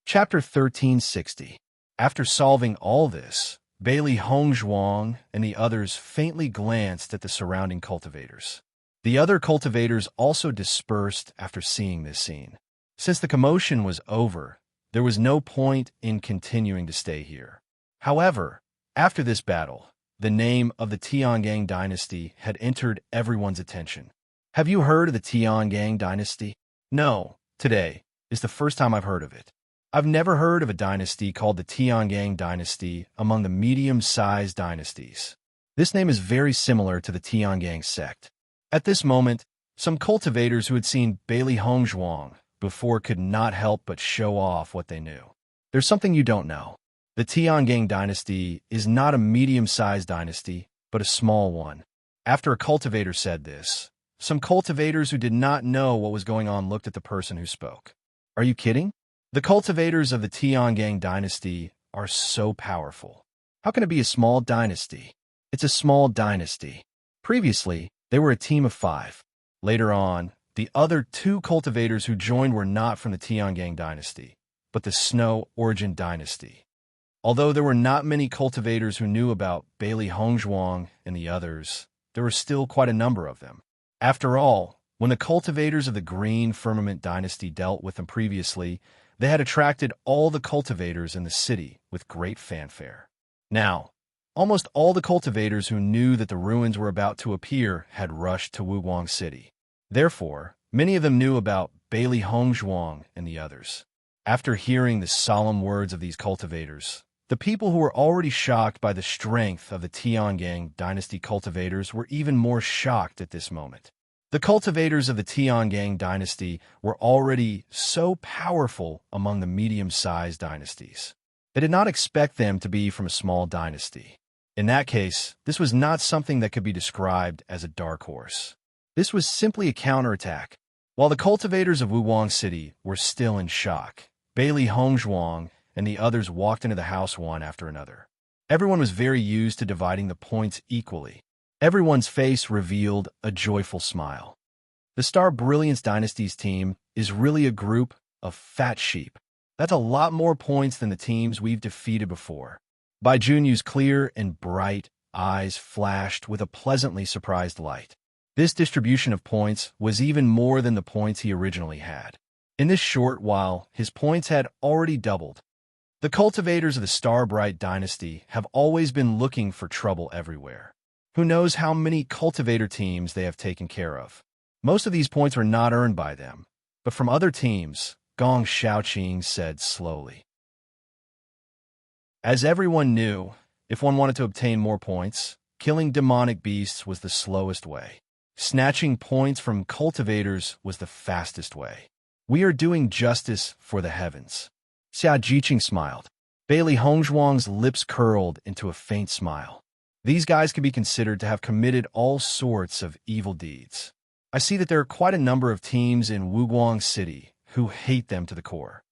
Chapter 1360. After solving all this, Bailey Hongzhuang and the others faintly glanced at the surrounding cultivators. The other cultivators also dispersed after seeing this scene. Since the commotion was over, there was no point in continuing to stay here. However, after this battle, the name of the Tiangang dynasty had entered everyone's attention. Have you heard of the Tiangang dynasty? No, today is the first time I've heard of it. I've never heard of a dynasty called the Tiangang dynasty among the medium-sized dynasties. This name is very similar to the Tiangang sect. At this moment, some cultivators who had seen Bailey Hongzhuang before could not help but show off what they knew. There's something you don't know. The Tiangang dynasty is not a medium-sized dynasty, but a small one. After a cultivator said this, some cultivators who did not know what was going on looked at the person who spoke. Are you kidding? The cultivators of the Tiangang dynasty are so powerful. How can it be a small dynasty? It's a small dynasty. Previously, they were a team of 5. Later on, the other 2 cultivators who joined were not from the Tiangang dynasty, but the Snow Origin dynasty. Although there were not many cultivators who knew about Bailey Hongzhuang and the others, there were still quite a number of them. After all, when the cultivators of the Green Firmament dynasty dealt with them previously, they had attracted all the cultivators in the city with great fanfare. Now, almost all the cultivators who knew that the ruins were about to appear had rushed to Wuguang City. Therefore, many of them knew about Bailey Hongzhuang and the others. After hearing the solemn words of these cultivators, the people who were already shocked by the strength of the Tiangang dynasty cultivators were even more shocked at this moment. The cultivators of the Tiangang dynasty were already so powerful among the medium-sized dynasties. They did not expect them to be from a small dynasty. In that case, this was not something that could be described as a dark horse. This was simply a counterattack. While the cultivators of Wuwang City were still in shock, Bailey Hongzhuang and the others walked into the house one after another. Everyone was very used to dividing the points equally. Everyone's face revealed a joyful smile. The Star Brilliance Dynasty's team is really a group of fat sheep. That's a lot more points than the teams we've defeated before. Bai Junyu's clear and bright eyes flashed with a pleasantly surprised light. This distribution of points was even more than the points he originally had. In this short while, his points had already doubled. The cultivators of the Starbright Dynasty have always been looking for trouble everywhere. Who knows how many cultivator teams they have taken care of? Most of these points were not earned by them, but from other teams, Gong Xiaoqing said slowly. As everyone knew, if one wanted to obtain more points, killing demonic beasts was the slowest way. Snatching points from cultivators was the fastest way. We are doing justice for the heavens. Xia Jiqing smiled. Bailey Hongzhuang's lips curled into a faint smile. These guys can be considered to have committed all sorts of evil deeds. I see that there are quite a number of teams in Wuguang City who hate them to the core.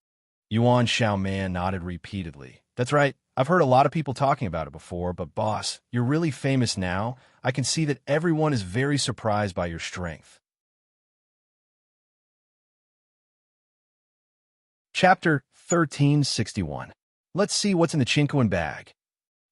Yuan Xiaoman nodded repeatedly. That's right. I've heard a lot of people talking about it before, but boss, you're really famous now. I can see that everyone is very surprised by your strength. Chapter 1361. Let's see what's in the Chinquan bag.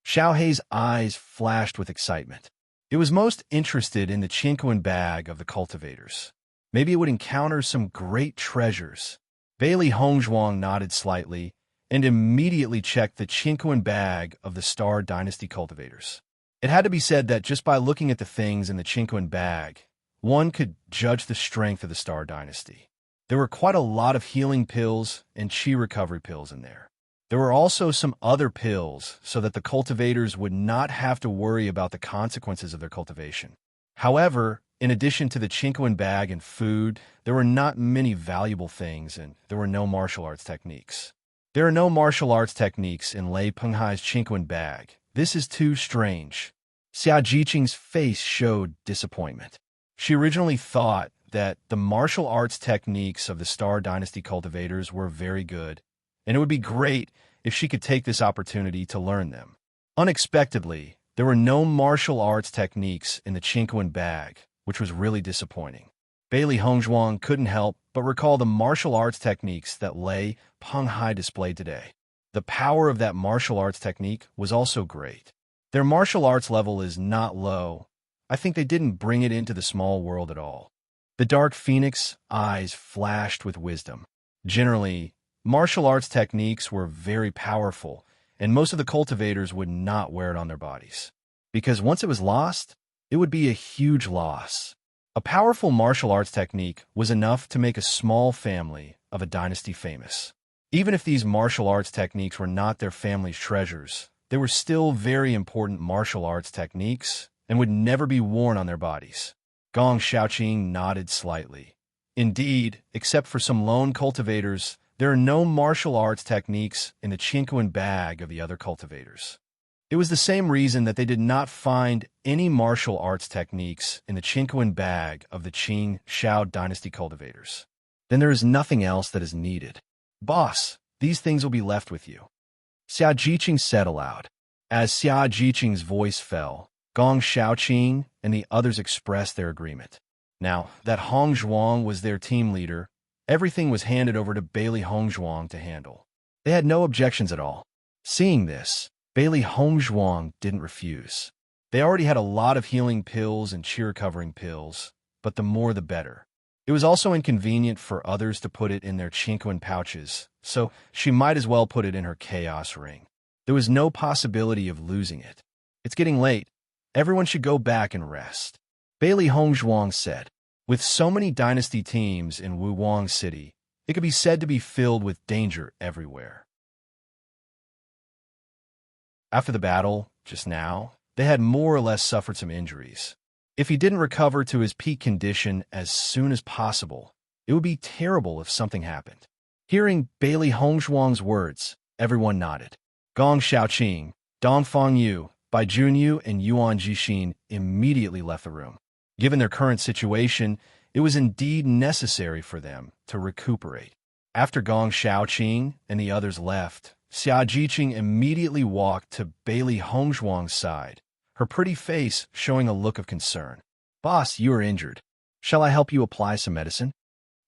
Xiaohei's eyes flashed with excitement. It was most interested in the Chinquan bag of the cultivators. Maybe it would encounter some great treasures. Bailey Hongzhuang nodded slightly and immediately checked the Chinquan bag of the Star Dynasty cultivators. It had to be said that just by looking at the things in the Chinquan bag, one could judge the strength of the Star Dynasty. There were quite a lot of healing pills and chi recovery pills in there. There were also some other pills so that the cultivators would not have to worry about the consequences of their cultivation. However, in addition to the Chinquan bag and food, there were not many valuable things and there were no martial arts techniques. There are no martial arts techniques in Lei Penghai's Chinquan bag. This is too strange. Xia Jiqing's face showed disappointment. She originally thought that the martial arts techniques of the Star Dynasty cultivators were very good, and it would be great if she could take this opportunity to learn them. Unexpectedly, there were no martial arts techniques in the Chinquan bag, which was really disappointing. Bailey Hongzhuang couldn't help but recall the martial arts techniques that Lei Penghai displayed today. The power of that martial arts technique was also great. Their martial arts level is not low. I think they didn't bring it into the small world at all. The Dark Phoenix's eyes flashed with wisdom. Generally, martial arts techniques were very powerful, and most of the cultivators would not wear it on their bodies. Because once it was lost, it would be a huge loss. A powerful martial arts technique was enough to make a small family of a dynasty famous. Even if these martial arts techniques were not their family's treasures, they were still very important martial arts techniques and would never be worn on their bodies. Gong Xiaoqing nodded slightly. Indeed, except for some lone cultivators, there are no martial arts techniques in the Chinquan bag of the other cultivators. It was the same reason that they did not find any martial arts techniques in the Chinquan bag of the Qing Shao Dynasty cultivators. Then there is nothing else that is needed. Boss, these things will be left with you. Xia Jiqing said aloud. As Xia Jiqing's voice fell, Gong Xiaoqing and the others expressed their agreement. Now, that Hongzhuang was their team leader, everything was handed over to Bailey Hongzhuang to handle. They had no objections at all. Seeing this, Bailey Hongzhuang didn't refuse. They already had a lot of healing pills and cheer-covering pills, but the more the better. It was also inconvenient for others to put it in their Chinquan pouches, so she might as well put it in her chaos ring. There was no possibility of losing it. It's getting late. Everyone should go back and rest. Bailey Hongzhuang said. With so many dynasty teams in Wuwang City, it could be said to be filled with danger everywhere. After the battle, just now, they had more or less suffered some injuries. If he didn't recover to his peak condition as soon as possible, it would be terrible if something happened. Hearing Bailey Hongzhuang's words, everyone nodded. Gong Xiaoqing, Dongfang Yu, Bai Junyu, and Yuan Jixin immediately left the room. Given their current situation, it was indeed necessary for them to recuperate. After Gong Xiaoqing and the others left, Xia Jiqing immediately walked to Bailey Hongzhuang's side, her pretty face showing a look of concern. "Boss, you are injured. Shall I help you apply some medicine?"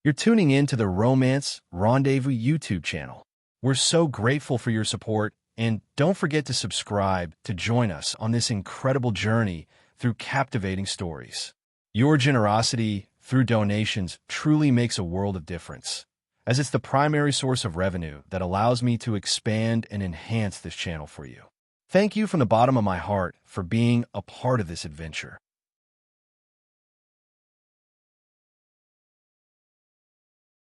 You're tuning in to the Romance Rendezvous YouTube channel. We're so grateful for your support, and don't forget to subscribe to join us on this incredible journey through captivating stories. Your generosity through donations truly makes a world of difference, as it's the primary source of revenue that allows me to expand and enhance this channel for you. Thank you from the bottom of my heart for being a part of this adventure.